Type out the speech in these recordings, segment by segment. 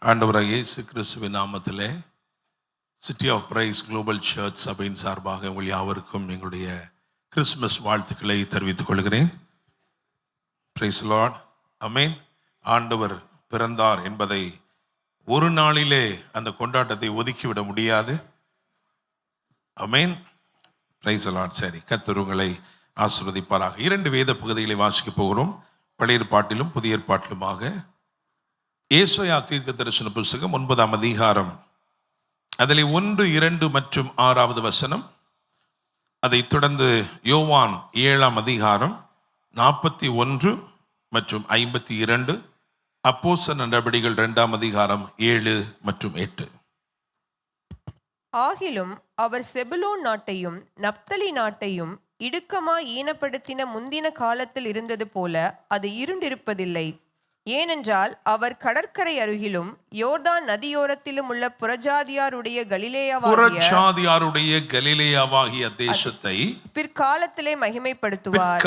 ஆண்டவராகிய இயேசு கிறிஸ்துவின் நாமத்திலே city of praise global church சபையின் சார்பாக உங்கள் யாவருக்கும் எங்களுடைய கிறிஸ்துமஸ் வாழ்த்துக்களை தெரிவித்துக் கொள்கிறேன். பிரைஸ் லார்ட், ஆமென். ஆண்டவர் பிறந்தார் என்பதை ஒரு நாளிலே அந்த கொண்டாட்டத்தை ஒதுக்கிவிட முடியாது. ஆமென். Praise Lord. சரி, கர்த்தர் உங்களை ஆசீர்வதிப்பாராக. 2 வேத பகுதிகளை வாசிக்க போகிறோம், பழைய ஏற்பாட்டிலும் புதிய ஏற்பாட்டிலுமாக. ஏசாயா தீர்க்க தரிசன புத்தகம் 9ஆம் அதிகாரம், அதில் 1, 2 மற்றும் 6வது வசனம். அதைத் தொடர்ந்து யோவான் 7ஆம் அதிகாரம் 41 மற்றும் 52, அப்போஸ்தலர் நடபடிகள் 2ஆம் அதிகாரம் 7 மற்றும் 8. ஆகிலும் அவர் செபுலோன் நாட்டையும் நப்தலி நாட்டையும் இடுக்கமாய் ஈனப்படுத்தின முந்தின காலத்தில் இருந்தது போல அது இருண்டிருப்பதில்லை. ஏனென்றால் அவர் கடற்கரை அருகிலும் யோர்தான் நதியோரத்திலும் உள்ள புறஜாதியாருடைய கலிலேயாவாகிய தேசத்தை பிற்காலத்திலே மகிமைப்படுத்துவார்.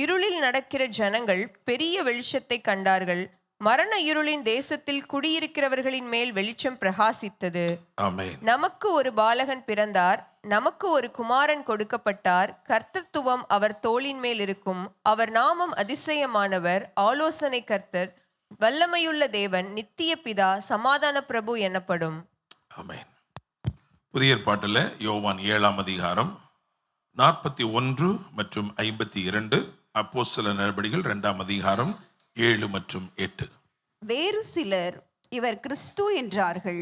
இருளில் நடக்கிற ஜனங்கள் பெரிய வெளிச்சத்தை கண்டார்கள். மரண இருளின் தேசத்தில் குடியிருக்கிறவர்களின் மேல் வெளிச்சம் பிரகாசித்தது. ஆமென். நமக்கு ஒரு பாலகன் பிறந்தார், நமக்கு ஒரு குமாரன் கொடுக்கப்பட்டார். கர்த்தத்துவம் அவர் தோளின் மேல் இருக்கும். அவர் நாமம் அதிசயமானவர், ஆலோசனை கர்த்தர், வல்லமையுள்ள தேவன், நித்திய பிதா, சமாதான பிரபு எனப்படும். ஆமென். புதிய ஏற்பாட்டில் யோவான் 7ஆம் அதிகாரம் 41 மற்றும் 52, அப்போஸ்தலர் நடபடிகள் 2ஆம் அதிகாரம் 7 மற்றும் 8. வேறு சிலர் இவர் கிறிஸ்து என்றார்கள்.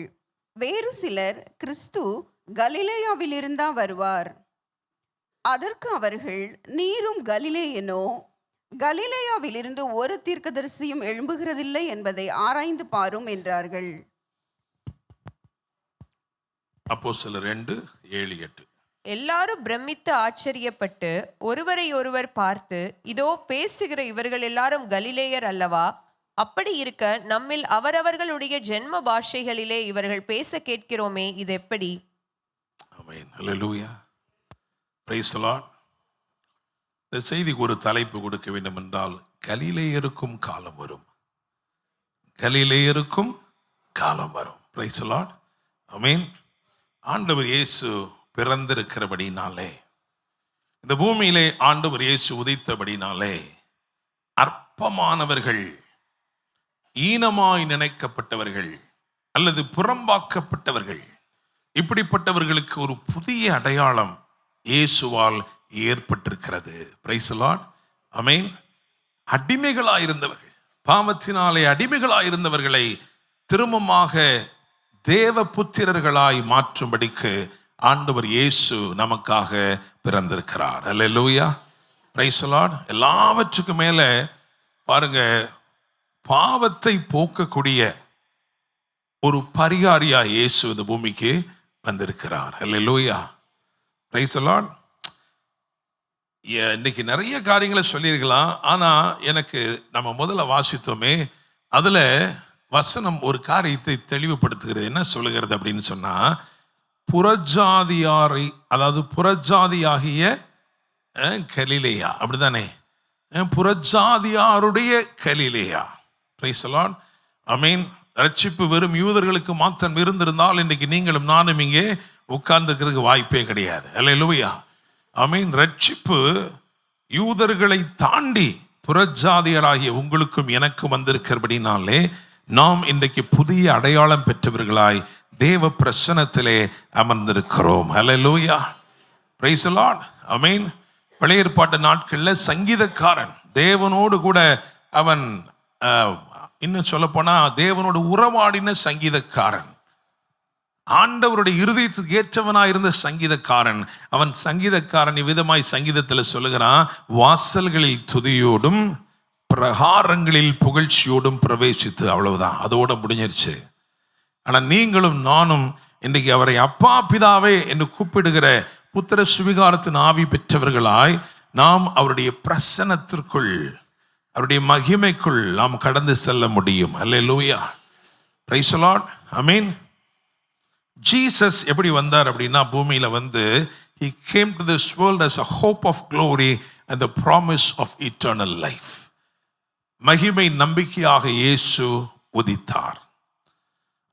வேறு சிலர் கிறிஸ்து கலிலேயாவிலிருந்தா வருவார். அதற்கு அவர்கள், நீரும் கலிலேயனோ? கலிலேயாவிலிருந்து ஒரு தீர்க்கதரிசியும் எழும்புகிறதில்லை என்பதை ஆராய்ந்து பாரும் என்றார்கள். அப்போஸ்தலர் 2, 7, 8. எல்லாரும் பிரமித்து ஆச்சரியப்பட்டு ஒருவரை ஒருவர் பார்த்து, இதோ பேசுகிற இவர்கள் எல்லாரும் கலிலேயர் அல்லவா? அப்படி இருக்க நம்மில் அவரவர்களுடைய ஜென்ம பாஷைகளிலே இவர்கள் பேச கேட்கிறோமே, இது எப்படி? ஆமென். ஹல்லேலூயா. Praise the Lord. இந்த செய்திக்கு ஒரு தலைப்பு கொடுக்க வேண்டும் என்றால், கலிலேயருக்கும் காலம் வரும், கலிலேயருக்கும் காலம் வரும். Praise the Lord. ஆமென். ஆண்டவர் இயேசு பிறந்திருக்கிறபடினாலே, இந்த பூமியிலே ஆண்டவர் இயேசு உதித்தபடினாலே, அற்பமானவர்கள், ஈனமாய் நினைக்கப்பட்டவர்கள் அல்லது புறம்பாக்கப்பட்டவர்கள், இப்படிப்பட்டவர்களுக்கு ஒரு புதிய அடையாளம் இயேசுவால் ஏற்பட்டிருக்கிறது. Price the Lord. ஆமென். அடிமைகளாயிருந்தவர்கள், பாவத்தினாலே அடிமைகளாயிருந்தவர்களை திரும்பமாக தேவ புத்திரர்களாய் மாற்றும்படிக்கு ஆண்டவர் இயேசு நமக்காக பிறந்திருக்கிறார். அல்லேலூயா. Praise the Lord. எல்லாவற்றுக்கும் மேல பாருங்க, பாவத்தை போக்கக்கூடிய ஒரு பரிகாரியா இயேசு இந்த பூமிக்கு வந்திருக்கிறார். அல்லேலூயா. Praise the Lord. இன்னைக்கு நிறைய காரியங்களை சொல்லியிருக்கலாம், ஆனா எனக்கு நம்ம முதல்ல வாசித்தோமே, அதுல வசனம் ஒரு காரியத்தை தெளிவுபடுத்துகிறது. என்ன சொல்லுகிறது அப்படின்னு சொன்னா, புறஜாதியாரை, அதாவது புறஜாதியாகிய கலிலேயா, அப்படித்தானே? புறஜாதியாருடைய கலிலேயா. Praise the Lord. ஆமென். ரட்சிப்பு வெறும் யூதர்களுக்கு மாத்திரம் இருந்திருந்தால் இன்னைக்கு நீங்களும் நானும் இங்கே உட்கார்ந்துக்கிறதுக்கு வாய்ப்பே கிடையாது. அல்லேலூயா. ஆமென். ரட்சிப்பு யூதர்களை தாண்டி புறஜாதியராகிய உங்களுக்கும் எனக்கும் வந்திருக்கிறபடினாலே நாம் இன்றைக்கு புதிய அடையாளம் பெற்றவர்களாய் தேவ பிரசன்னத்திலே அமர்ந்திருக்கிறோம். ஹல்லேலூயா. Praise the Lord. ஆமென். பழைய ஏற்பாட்டு நாட்களில் சங்கீதக்காரன் தேவனோடு கூட அவன், இன்னும் சொல்ல போனா தேவனோடு உறவாடின சங்கீதக்காரன், ஆண்டவருடைய இருதயத்துக்கு ஏற்றவனாய் இருந்த சங்கீதக்காரன். அவன் சங்கீதக்காரன் இவ்விதமாய் சங்கீதத்தில் சொல்லுகிறான், வாசல்களில் துதியோடும் பிரகாரங்களில் புகழ்ச்சியோடும் பிரவேசித்து. அவ்வளவுதான், அதோட முடிஞ்சிருச்சு. ஆனால் நீங்களும் நானும் இன்றைக்கு அவரை அப்பா பிதாவே என்று கூப்பிடுகிற புத்திர சுவிகாரத்தின் ஆவி பெற்றவர்களாய் நாம் அவருடைய பிரசன்னத்திற்குள், அவருடைய மகிமைக்குள் நாம் கடந்து செல்ல முடியும். அல்லேலூயா. Praise the Lord. ஆமென். ஜீசஸ் எப்படி வந்தார் அப்படின்னா, பூமியில வந்து he came to this world as a hope of glory and the promise of eternal life. மகிமை நம்பிக்கையாக இயேசு உதித்தார்.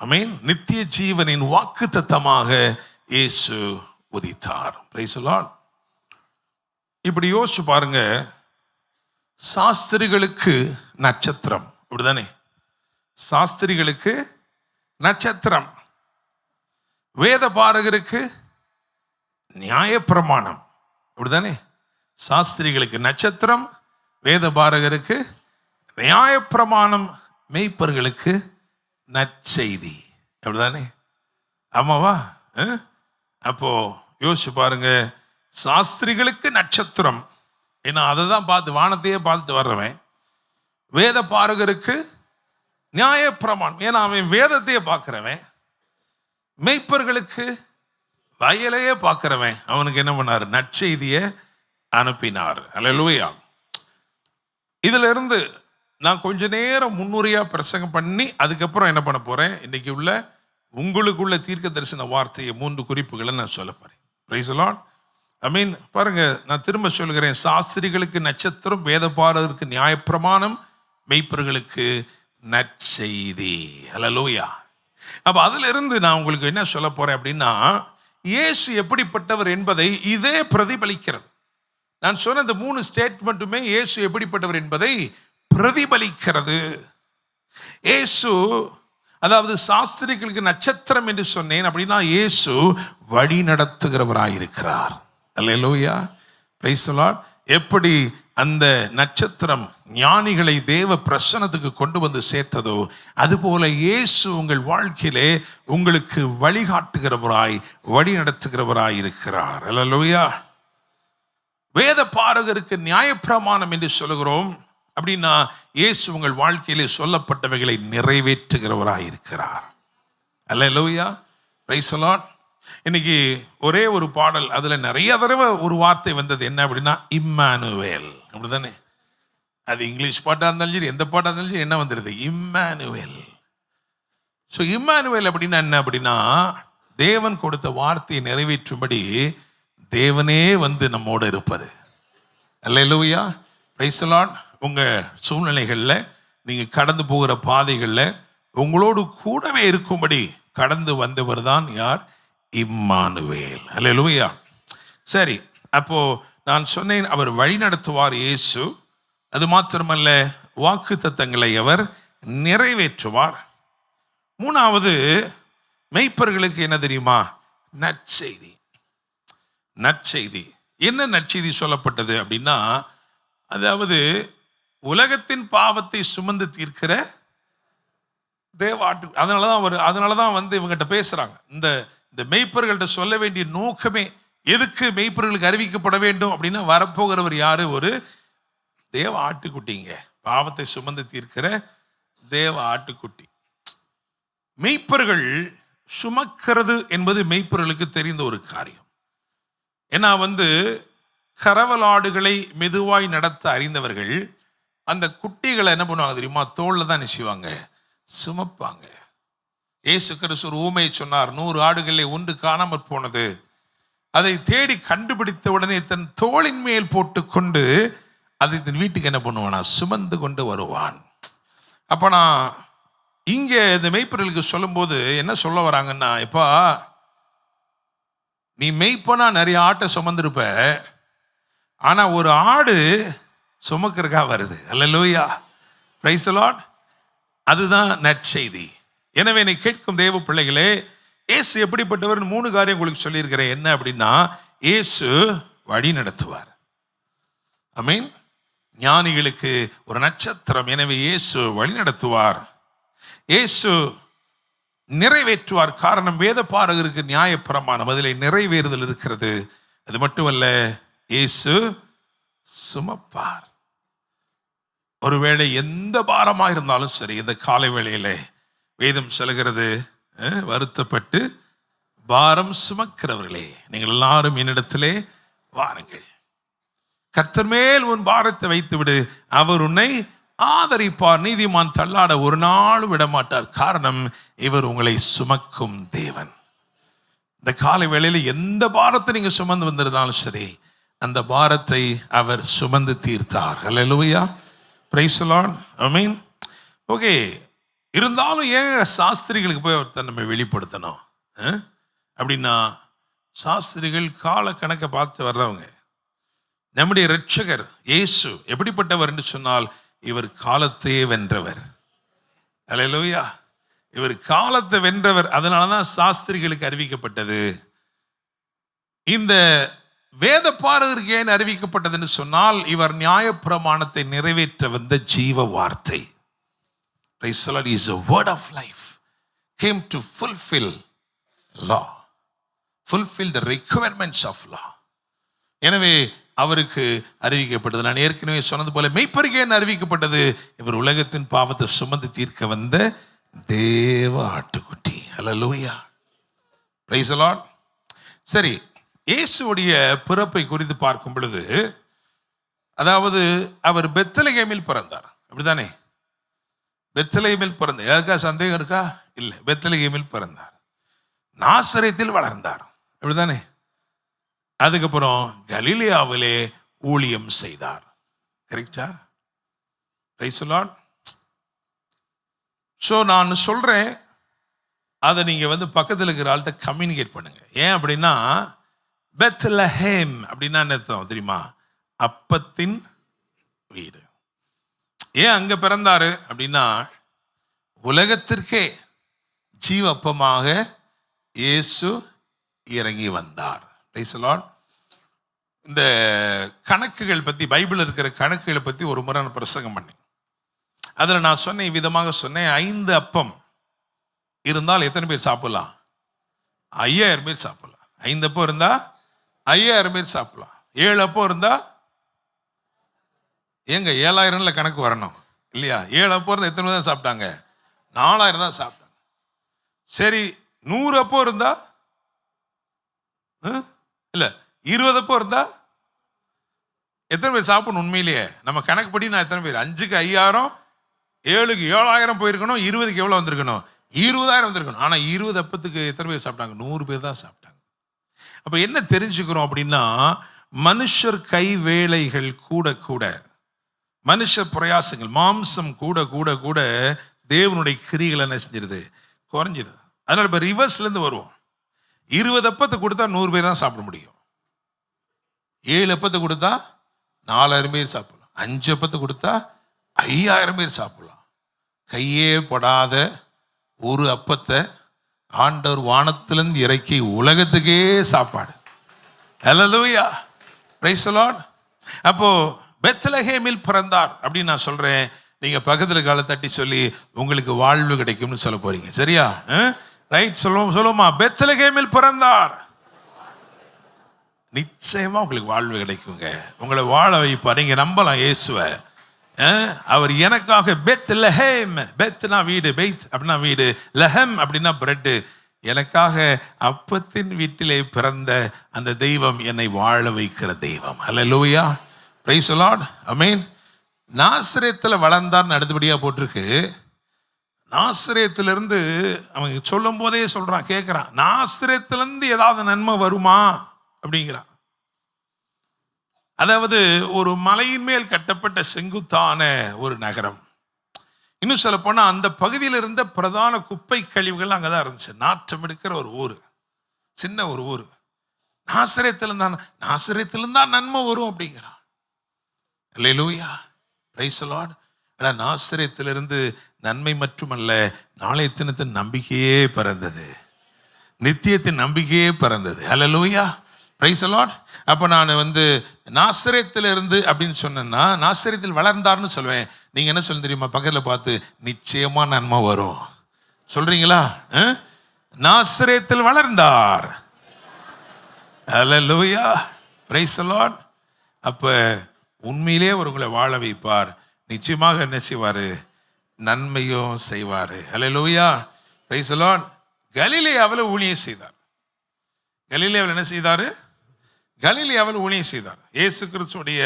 ஆமென். நித்திய ஜீவனின் வாக்குத்தத்தமாக இயேசு உதித்தார். Price the Lord. இப்படி யோசிச்சு பாருங்க, சாஸ்திரிகளுக்கு நட்சத்திரம், அப்படிதானே? சாஸ்திரிகளுக்கு நட்சத்திரம், வேத பாரகருக்கு நியாயப்பிரமாணம், அப்படிதானே? சாஸ்திரிகளுக்கு நட்சத்திரம், வேத பாரகருக்கு நியாயப்பிரமாணம், மெய்ப்பர்களுக்கு நற்செய்தி, அப்படிதானே? ஆமாவா? அப்போ யோசிச்சு பாருங்க, சாஸ்திரிகளுக்கு நட்சத்திரம், ஏன்னா அதை தான் பார்த்து வானத்தையே பார்த்துட்டு வர்றவன். வேத பாரகருக்கு நியாயப்பிரமாணம், ஏன்னா அவன் வேதத்தையே பார்க்கிறவன். மெய்ப்பர்களுக்கு வயலையே பார்க்கிறவன், அவனுக்கு என்ன பண்ணார்? நற்செய்தியை அனுப்பினார். அல்லேலூயா. இதுல இருந்து நான் கொஞ்ச நேரம் முன்னுரையா பிரசங்கம் பண்ணி அதுக்கப்புறம் என்ன பண்ண போறேன், இன்னைக்கு உள்ள உங்களுக்குள்ள தீர்க்க தரிசன வார்த்தையை 3 குறிப்புகளை நான் சொல்ல போறேன். Price the Lord. ஐ பாருங்க, நான் திரும்ப சொல்கிறேன், சாஸ்திரிகளுக்கு நட்சத்திரம், வேத பாரகருக்கு நியாயப்பிரமாணம், மெய்ப்பர்களுக்கு நற்செய்தி. அல்லேலூயா. அப்ப அதுல இருந்து நான் உங்களுக்கு என்ன சொல்ல போறேன் அப்படின்னா, இயேசு எப்படிப்பட்டவர் என்பதை இதே பிரதிபலிக்கிறது. நான் சொன்ன இந்த 3 ஸ்டேட்மெண்ட்டுமே இயேசு எப்படிப்பட்டவர் என்பதை பிரதிபலிக்கிறது. இயேசு, அதாவது சாஸ்திரிகளுக்கு நட்சத்திரம் என்று சொன்னேன் அப்படின்னா, இயேசு வழி நடத்துகிறவராயிருக்கிறார். அல்லேலூயா. Praise the Lord. எப்படி அந்த நட்சத்திரம் ஞானிகளை தேவ பிரசன்னத்துக்கு கொண்டு வந்து சேர்த்ததோ, அதுபோல இயேசு உங்கள் வாழ்க்கையிலே உங்களுக்கு வழிகாட்டுகிறவராய், வழி நடத்துகிறவராய் இருக்கிறார். அல்லேலூயா. வேத பாரகருக்கு நியாயப்பிரமாணம் என்று சொல்லுகிறோம் அப்படின்னா, இயேசு உங்கள் வாழ்க்கையிலே சொல்லப்பட்டவைகளை நிறைவேற்றுகிறவராய் இருக்கிறார். அல்லேலூயா. Praise the Lord. இன்னைக்கு ஒரே ஒரு பாடல், அதுல நிறைய தடவை ஒரு வார்த்தை வந்தது, என்ன அப்படின்னா இம்மானுவேல், அப்படிதானே? அது இங்கிலீஷ் பாட்டா இருந்தாலும் சரி, எந்த பாட்டா இருந்தாலும் சரி, என்ன வந்துடுது? இம்மானுவேல். ஸோ இம்மானுவேல் அப்படின்னா என்ன அப்படின்னா, தேவன் கொடுத்த வார்த்தையை நிறைவேற்றும்படி தேவனே வந்து நம்மோடு இருப்பது. அல்லேலூயா. Praise the Lord. உங்க சூழ்நிலைகளில், நீங்க கடந்து போகிற பாதைகளில் உங்களோடு கூடவே இருக்கும்படி கடந்து வந்தவர் தான் யார்? இம்மானுவேல். அல்லேலூயா. சரி, அப்போ நான் சொன்னேன், அவர் வழி நடத்துவார் இயேசு. அது மாத்திரமல்ல, வாக்குத்தத்தங்களை அவர் நிறைவேற்றுவார். 3வது, மெய்ப்பர்களுக்கு என்ன தெரியுமா? நற்செய்தி. நற்செய்தி என்ன? நற்செய்தி சொல்லப்பட்டது அப்படின்னா, அதாவது உலகத்தின் பாவத்தை சுமந்து தீர்க்கிற தேவாட்டு. அதனாலதான் வந்து இவங்ககிட்ட பேசுறாங்க. இந்த மெய்ப்பர்கள்ட்ட சொல்ல வேண்டிய நோக்கமே, எதுக்கு மெய்ப்பர்களுக்கு அறிவிக்கப்பட வேண்டும் அப்படின்னா, வரப்போகிறவர் யாரு? ஒரு தேவ ஆட்டுக்குட்டிங்க, பாவத்தை சுமந்து தீர்க்கிற தேவ ஆட்டுக்குட்டி. மெய்ப்பர்கள் சுமக்கிறது என்பது மெய்ப்பர்களுக்கு தெரிந்த ஒரு காரியம். ஏன்னா வந்து கரவலாடுகளை மெதுவாய் நடத்த அறிந்தவர்கள் அந்த குட்டிகளை என்ன பண்ணுவாங்க தெரியுமா? தோல்ல தான் நினைச்சுவாங்க, சுமப்பாங்க. இயேசு கிறிஸ்து ஒரு ஊமையை சொன்னார். 100 ஆடுகளில் ஒன்று காணாமற் போனது. அதை தேடி கண்டுபிடித்த உடனே தன் தோளின் மேல் போட்டுக்கொண்டு அதை தன் வீட்டுக்கு என்ன பண்ணுவானா? சுமந்து கொண்டு வருவான். அப்ப நான் இங்க இந்த மெய்ப்பர்களுக்கு சொல்லும் போது என்ன சொல்ல வராங்கன்னா, எப்பா நீ மெய்ப்பனா நிறைய ஆட்டை சுமந்திருப்ப, ஆனா ஒரு ஆடு சுமக்கிறக்கா வருது. அல்லேலூயா. Praise the Lord. அதுதான் நற்செய்தி. எனவே என்னை கேட்கும் தேவ பிள்ளைகளே, இயேசு எப்படிப்பட்டவர்? 3 காரியம் உங்களுக்கு சொல்லியிருக்கிறேன். என்ன அப்படின்னா, இயேசு வழி நடத்துவார். ஆமென். ஞானிகளுக்கு ஒரு நட்சத்திரம். எனவே இயேசு வழி நடத்துவார், இயேசு நிறைவேற்றுவார். காரணம், வேத பாரகருக்கு நியாயப்பிரமாணம், அதில் நிறைவேறுதல் இருக்கிறது. அது மட்டுமல்ல, இயேசு சுமப்பார். ஒருவேளை எந்த பாரமாக இருந்தாலும் சரி, இந்த காலை வேளையிலே வேதம் சொல்கிறது, வருத்தப்பட்டு பாரம் சுமக்கிறவர்களே, நீங்கள் எல்லாரும் என்னிடத்திலே வாருங்கள், கர்த்தர் மேல் உன் பாரத்தை வைத்து விடு, அவர் உன்னை ஆதரிப்பார். நீதிமான் தள்ளாட ஒரு நாளும் விடமாட்டார். காரணம், இவர் உங்களை சுமக்கும் தேவன். இந்த காலை வேளையில எந்த பாரத்தை நீங்க சுமந்து வந்திருந்தாலும் சரி, அந்த பாரத்தை அவர் சுமந்து தீர்த்தார். அல்லேலூயா. Praise the Lord. ஆமென். ஓகே, இருந்தாலும் ஏன் சாஸ்திரிகளுக்கு போய் ஒருத்தர் நம்ம வெளிப்படுத்தணும் அப்படின்னா, சாஸ்திரிகள் கால கணக்கை பார்த்து வர்றவங்க. நம்முடைய இரட்சகர் இயேசு எப்படிப்பட்டவர் என்று சொன்னால், இவர் காலத்தையே வென்றவர். அல்லேலூயா. இவர் காலத்தை வென்றவர். அதனாலதான் சாஸ்திரிகளுக்கு அறிவிக்கப்பட்டது. இந்த வேத பாரகருக்கு ஏன் அறிவிக்கப்பட்டதுன்னு சொன்னால், இவர் நியாயப்பிரமாணத்தை நிறைவேற்ற வந்த ஜீவ வார்த்தை. Praise the Lord, is a word of life, came to fulfill law, fulfill the requirements of law. எனவே அவருக்கு அறிவிக்கப்பட்டது. நான் ஏற்கனவே சொன்னது போல மெய்ப்பருக்கு ஏன் அறிவிக்கப்பட்டது? இவர் உலகத்தின் பாவத்தை சுமந்து தீர்க்க வந்த தேவ ஆட்டுக்குட்டி. அல்லேலூயா. Praise the Lord. சரி, இயேசுவுடைய பிறப்பை குறித்து பார்க்கும் பொழுது, அதாவது அவர் பெத்லகேமில் பிறந்தார், அப்படிதானே? பெத்லகேமில் பிறந்தார். யாருக்கா சந்தேகம் இருக்கா? இல்லை, பெத்லகேமில் பிறந்தார். நாசரேத்தில் வளர்ந்தார், அப்படிதானே? அதுக்கப்புறம் கலிலேயாவிலே ஊழியம் செய்தார். கரெக்டா? Price the Lord. ஸோ நான் சொல்றேன், அதை நீங்க பக்கத்தில் இருக்கிற ஆள்கிட்ட கம்யூனிகேட் பண்ணுங்க. ஏன் அப்படின்னா, பெத்லஹேம் அப்படின்னா என்ன அர்த்தம் தெரியுமா? அப்பத்தின் வீடு. ஏன் அங்க பிறந்தாரு அப்படின்னா, உலகத்திற்கே ஜீவ அப்பமாக இயேசு இறங்கி வந்தார். Price the Lord. இந்த கணக்குகள் பத்தி, பைபிள் இருக்கிற கணக்குகளை பத்தி ஒரு முறை நான் பிரசங்கம் பண்ணேன். அதில் நான் சொன்னேன், விதமாக சொன்னேன், 5 அப்பம் இருந்தால் எத்தனை பேர் சாப்பிடலாம்? 5000 பேர் சாப்பிடலாம். 5 அப்பம் இருந்தா 5000 பேர் சாப்பிடலாம். 7 அப்பம் இருந்தா ஏங்க 7000 கணக்கு வரணும் இல்லையா? 7 அப்பம் இருந்தா எத்தனை பேர் தான் சாப்பிட்டாங்க? 4000 தான் சாப்பிட்டாங்க. சரி, 100 அப்பம் இருந்தா இல்ல 20 அப்பம் இருந்தா எத்தனை பேர் சாப்பிடணும்? உண்மையிலேயே நம்ம கணக்கு படி நான் எத்தனை பேர்? 5க்கு 5000, 7க்கு 7000 போயிருக்கணும், 20க்கு எவ்வளோ வந்திருக்கணும்? 20000 வந்திருக்கணும். ஆனால் 20 அப்பத்துக்கு எத்தனை பேர் சாப்பிட்டாங்க? 100 பேர் தான் சாப்பிட்டாங்க. அப்போ என்ன தெரிஞ்சுக்கிறோம் அப்படின்னா, மனுஷர் கை வேலைகள் கூட கூட, மனுஷ பிரயாசங்கள், மாம்சம் கூட கூட கூட தேவனுடைய கிரிகளை என்ன செஞ்சிருது? குறைஞ்சிருது. அதனால இப்போ ரிவர்ஸ்லேருந்து வருவோம். 20 அப்பத்தை கொடுத்தா 100 பேர் தான் சாப்பிட முடியும். 7 அப்பத்தை கொடுத்தா 4000 பேர் சாப்பிடலாம். 5 அப்பத்தை கொடுத்தா 5000 பேர் சாப்பிடலாம். கையே படாத ஒரு அப்பத்தை ஆண்டவர் வானத்திலிருந்து இறக்கி உலகத்துக்கே சாப்பாடு. அல்லேலூயா. Praise the Lord. அப்போ பெத்லகேமில் பிறந்தார் அப்படின்னு நான் சொல்றேன். நீங்க பக்கத்துல காலை தட்டி சொல்லி உங்களுக்கு வாழ்வு கிடைக்கும்னு சொல்ல போறீங்க. சரியா? ரைட், சொல்லுமா? பெத்லகேமில் பிறந்தார், நிச்சயமா உங்களுக்கு வாழ்வு கிடைக்குங்க. உங்களை வாழ வைப்பார். நீங்க நம்பலாம் இயேசுவை. அவர் எனக்காக பெத்லஹேம், பெத்னா வீடு, பெய்த் அப்படின்னா வீடு, லஹம் அப்படின்னா பிரெட், எனக்காக அப்பத்தின் வீட்டிலே பிறந்த அந்த தெய்வம் என்னை வாழ வைக்கிற தெய்வம். அல்லேலூயா. Praise the Lord. ஆமென். நாசரேத்தில் வளர்ந்தார்னு அடுத்தபடியா போட்டிருக்கு. நாசரேத்திலிருந்து அவங்க சொல்லும் போதே சொல்றான், கேட்கிறான், நாசரேத்திலிருந்து ஏதாவது நன்மை வருமா அப்படிங்கிறான். அதாவது ஒரு மலையின் மேல் கட்டப்பட்ட செங்குத்தான ஒரு நகரம். இன்னும் சொல்ல போனா அந்த பகுதியில் இருந்த பிரதான குப்பை கழிவுகள் அங்கதான் இருந்துச்சு. நாற்றம் எடுக்கிற ஒரு ஊர், சின்ன ஒரு ஊர். நாசரேத்திலிருந்தா நன்மை வரும் அப்படிங்கிறான். அல்லேலூயா. Praise the Lord. நாசரேத்திலிருந்து நன்மை மட்டுமல்ல, நாளைய தினத்தின் நம்பிக்கையே பிறந்தது, நித்தியத்தின் நம்பிக்கையே பிறந்தது. அல்லேலூயா. Praise the Lord. அப்போ நான் நாசரேத்திலிருந்து அப்படின்னு சொன்னேன்னா, நாசரேத்தில் வளர்ந்தார்னு சொல்லுவேன். நீங்க என்ன சொல்ல தெரியுமா? பக்கத்தில் பார்த்து, நிச்சயமா நன்மை வரும் சொல்றீங்களா? நாசரேத்தில் வளர்ந்தார். அல்லேலூயா. Praise the Lord. அப்ப உண்மையிலே உங்களை வாழ வைப்பார். நிச்சயமாக என்ன செய்வாரு? நன்மையும் செய்வாரு. அல்லேலூயா. Praise the Lord. கலிலேயாவில் ஊழியம் செய்தார். கலிலேயாவில் என்ன செய்தாரு? கலிலேயாவில் ஊழியம் செய்தார். இயேசு கிறிஸ்துடைய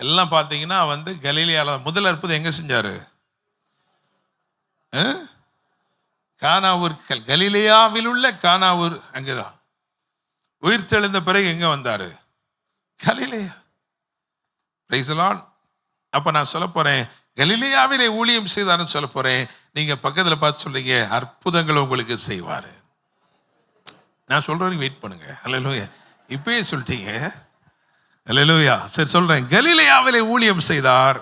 எல்லாம் பார்த்தீங்கன்னா கலிலேயாவில் முதல் அற்புதம் எங்க செஞ்சாரு? கானாவூர், கலிலேயாவில் உள்ள கானாவூர், அங்கேதான். உயிர் தெழுந்த பிறகு எங்க வந்தாரு? கலிலேயா. Praise the Lord. அப்ப நான் சொல்ல போறேன், கலிலேயாவிலே ஊழியம் செய்தார்னு சொல்ல போறேன். நீங்க பக்கத்துல பார்த்து சொல்றீங்க, அற்புதங்களை உங்களுக்கு செய்வாரு. நான் சொல்ற வரைக்கும் வெயிட் பண்ணுங்க. அல்லேலூயா. இப்பயே சொல்லிட்டீங்க. அல்லேலூயா. சரி சொல்றேன், கலிலேயாவிலே ஊழியம் செய்தார்.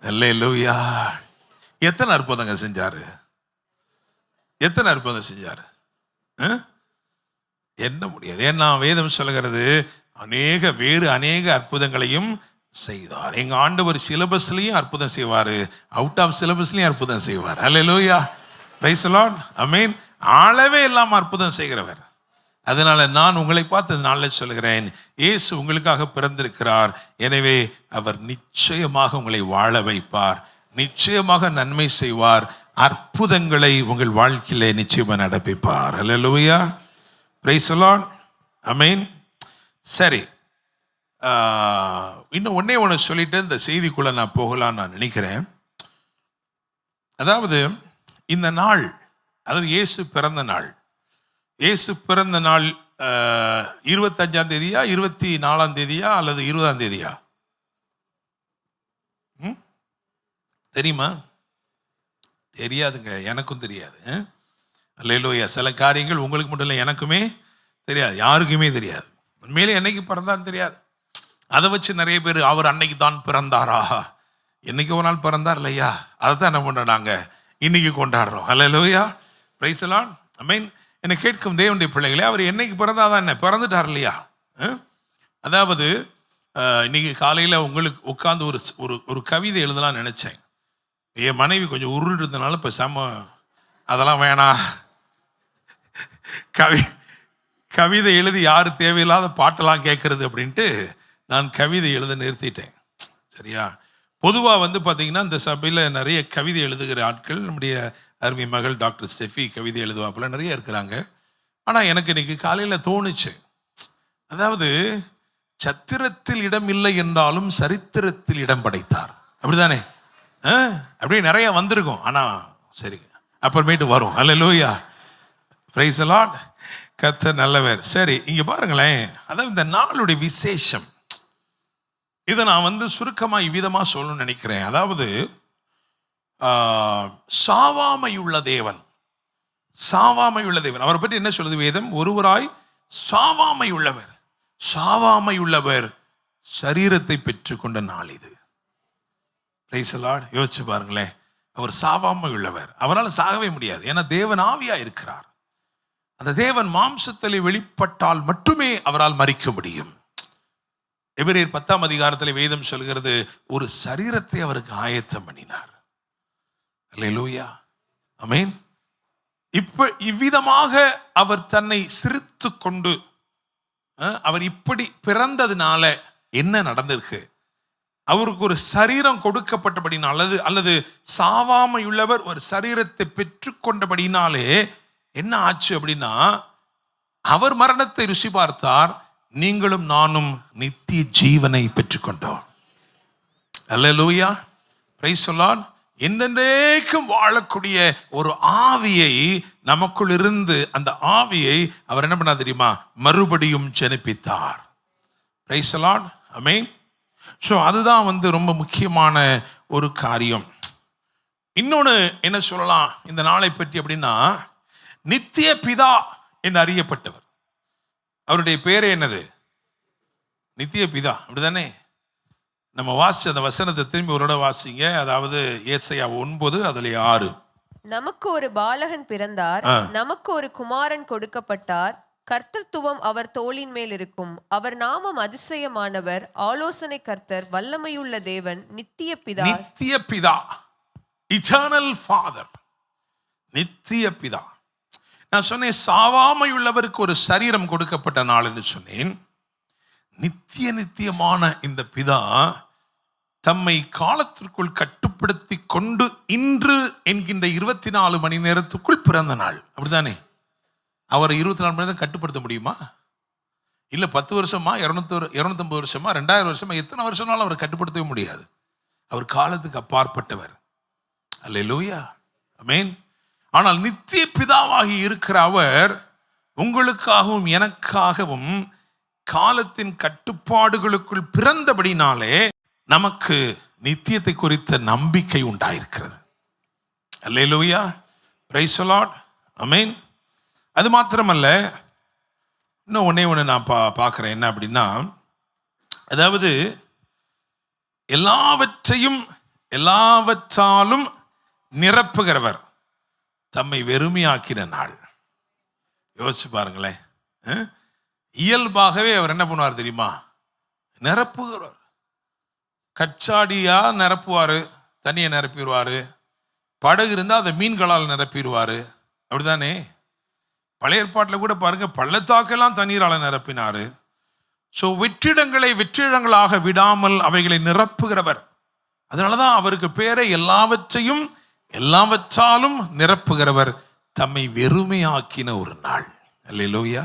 அல்லேலூயா. எத்தனை அற்புதங்க செஞ்சாரு? எத்தனை அற்புதம் செஞ்சாரு? என்ன முடியாது. ஏன்னா வேதம் சொல்லுகிறது வேறு அநேக அற்புதங்களையும் செய்தார். எங்க ஆண்டவர் சிலபஸ்லயும் அற்புதம் செய்வாரு, அவுட் ஆஃப் சிலபஸ்லயும் அற்புதம் செய்வார். அல்லேலூயா. Praise the Lord. ஆமென். அளவே இல்லாம அற்புதம் செய்கிறவர். அதனால நான் உங்களை பார்த்து நாளில் சொல்கிறேன், இயேசு உங்களுக்காக பிறந்திருக்கிறார். எனவே அவர் நிச்சயமாக உங்களை வாழ வைப்பார், நிச்சயமாக நன்மை செய்வார், அற்புதங்களை உங்கள் வாழ்க்கையிலே நிச்சயமாக நடப்பிப்பார். அல்லேலூயா. Praise the Lord. ஆமென். சரி, இன்னும் ஒன்று சொல்லிட்டு இந்த செய்திக்குள்ள நான் போகலான்னு நான் நினைக்கிறேன். அதாவது இந்த நாள், அதாவது இயேசு பிறந்த நாள், இயேசு பிறந்த நாள் 25ஆம் தேதியா 24ஆம் தேதியா அல்லது 20ஆம் தேதியா தெரியுமா? தெரியாதுங்க, எனக்கும் தெரியாது. அல்லேலூயா. சில காரியங்கள் உங்களுக்கு மட்டும் இல்லை, எனக்குமே தெரியாது, யாருக்குமே தெரியாது. உண்மையிலே என்னைக்கு பிறந்தான்னு தெரியாது. அதை வச்சு நிறைய பேர் அவர் அன்னைக்கு தான் பிறந்தாரா, என்னைக்கு ஒரு நாள் பிறந்தார் இல்லையா, அதை தான் என்ன பண்ணுறோம், நாங்கள் இன்னைக்கு கொண்டாடுறோம். அல்லேலூயா. Praise the Lord. ஆமென். என்னை கேட்கும் தேவனுடைய பிள்ளைகளே, அவர் என்னைக்கு பிறந்தாதான் என்ன, பிறந்துட்டார் இல்லையா? அதாவது இன்னைக்கு காலையில் உங்களுக்கு உட்காந்து ஒரு கவிதை எழுதலாம் நினைச்சேன். என் மனைவி கொஞ்சம் உருண்டதுனால இப்போ அதெல்லாம் வேணாம், கவிதை எழுதி யாரு தேவையில்லாத பாட்டெல்லாம் கேட்கறது அப்படின்ட்டு நான் கவிதை எழுத நிறுத்திட்டேன். சரியா? பொதுவாக பார்த்தீங்கன்னா இந்த சபையில் நிறைய கவிதை எழுதுகிற ஆட்கள், நம்முடைய அருமை மகள் டாக்டர் ஸ்டெஃபி கவிதை எழுதுவாப்பில் நிறைய இருக்கிறாங்க. ஆனால் எனக்கு இன்னைக்கு காலையில் தோணுச்சு, அதாவது சத்திரத்தில் இடம் இல்லை என்றாலும் சரித்திரத்தில் இடம் படைத்தார். அப்படிதானே? அப்படியே நிறைய வந்திருக்கும். ஆனால் சரி, அப்புறமேட்டு வரும். அல்லேலூயா. Praise the Lord. கர்த்தர் நல்லவர். சரி, இங்க பாருங்களேன், அதாவது இந்த நாளுடைய விசேஷம், இதை நான் சுருக்கமாக இவ்விதமா சொல்லணும்னு நினைக்கிறேன். அதாவது சாவாமையுள்ள தேவன், சாவாமையுள்ள தேவன், அவரை பற்றி என்ன சொல்லுது வேதம்? ஒருவராய் சாவாமையுள்ளவர், சாவாமையுள்ளவர் சரீரத்தை பெற்றுக்கொண்ட நாள் இது. Price the Lord. யோசிச்சு பாருங்களேன், அவர் சாவாமை உள்ளவர், அவரால் சாகவே முடியாது. ஏன்னா தேவன் ஆவியா இருக்கிறார். அந்த தேவன் மாம்சத்தில் வெளிப்பட்டால் மட்டுமே அவரால் மரிக்க முடியும். எபிரேயர் 10ஆம் அதிகாரத்தில் வேதம் சொல்கிறது, ஒரு சரீரத்தை அவருக்கு ஆயத்தம் பண்ணினார். அல்லேலூயா. ஆமென். இவ்விதமாக அவர் தன்னை சிரித்து கொண்டு, அவர் இப்படி பிறந்ததுனால என்ன நடந்திருக்கு? அவருக்கு ஒரு சரீரம் கொடுக்கப்பட்டபடினால் அல்லது சாவாமையுள்ளவர் ஒரு சரீரத்தை பெற்றுக்கொண்டபடினாலே என்ன ஆச்சு அப்படின்னா, அவர் மரணத்தை ருசி பார்த்தார், நீங்களும் நானும் நித்திய ஜீவனை பெற்றுக்கொண்டோம். அல்லேலூயா. Praise the Lord. என்றென்றைக்கும் வாழக்கூடிய ஒரு ஆவியை நமக்குள் இருந்து, அந்த ஆவியை அவர் என்ன பண்ணார் தெரியுமா? மறுபடியும் ஜெனிப்பித்தார். Praise the Lord. ஆமென். ஸோ அதுதான் ரொம்ப முக்கியமான ஒரு காரியம். இன்னொன்று என்ன சொல்லலாம் இந்த நாளை பற்றி அப்படின்னா, நித்திய பிதா என்று அறியப்பட்டவர். அவருடைய பேரே என்னது? நித்திய பிதா. அப்படிதானே? நம்ம வாசிச்ச அந்த வசனத்தை திரும்பி ஒரு இடம் வாசிங்க. அதாவது ஏசாயா 9 அதில் 6. நமக்கு ஒரு பாலகன் பிறந்தார், நமக்கு ஒரு குமாரன் கொடுக்கப்பட்டார், கர்த்தத்துவம் அவர் தோளின் மேல் இருக்கும், அவர் நாமம் அதிசயமானவர், ஆலோசனை கர்த்தர், வல்லமையுள்ள தேவன், நித்திய பிதா. நித்திய பிதா, இட்டர்னல் ஃபாதர், நித்திய பிதா. நான் சொன்னேன் சாவாமையுள்ளவருக்கு ஒரு சரீரம் கொடுக்கப்பட்ட நாள் என்று சொன்னேன். நித்தியமான இந்த பிதா தம்மை காலத்திற்குள் கட்டுப்படுத்தி கொண்டு இன்று என்கின்ற 24 மணி நேரத்துக்குள் பிறந்த நாள். அப்படிதானே? அவரை 24 மணி நேரம் கட்டுப்படுத்த முடியுமா? இல்ல 10 வருஷமா, 250 வருஷமா, 2000 வருஷமா, எத்தனை வருஷம்னாலும் அவரை கட்டுப்படுத்தவே முடியாது. அவர் காலத்துக்கு அப்பாற்பட்டவர். அல்லேலூயா. ஆமென். ஆனால் நித்திய பிதாவாகி இருக்கிற அவர் உங்களுக்காகவும் காலத்தின் கட்டுப்பாடுகளுக்குள் பிறந்தபடினாலே நமக்கு நித்தியத்தை குறித்த நம்பிக்கை உண்டாயிருக்கிறது. அல்லேலூயா, பிரைஸ் தி லார்ட், ஆமென். அது மாத்திரமல்ல, இன்னும் ஒன்று நான் பார்க்குறேன். என்ன அப்படின்னா, அதாவது எல்லாவற்றையும் எல்லாவற்றாலும் நிரப்புகிறவர் தம்மை வெறுமையாக்கின நாள். யோசிச்சு பாருங்களேன். இயல்பாகவே அவர் என்ன பண்ணுவார் தெரியுமா? நிரப்புகிறவர். கச்சாடியா நிரப்புவார், தண்ணியை நிரப்பிடுவார். படகு இருந்தால் அதை மீன்களால் நிரப்பிடுவார். அப்படிதானே? பழைய ஏற்பாட்டில் கூட பாருங்க, பள்ளத்தாக்கெல்லாம் தண்ணீரால் நிரப்பினார். ஸோ வெற்றிடங்களை வெற்றிடங்களாக விடாமல் அவைகளை நிரப்புகிறவர். அதனால தான் அவருக்கு பேரை எல்லாவற்றையும் எல்லாவற்றாலும் நிரப்புகிறவர் தம்மை வெறுமையாக்கின ஒரு நாள். அல்லேலூயா,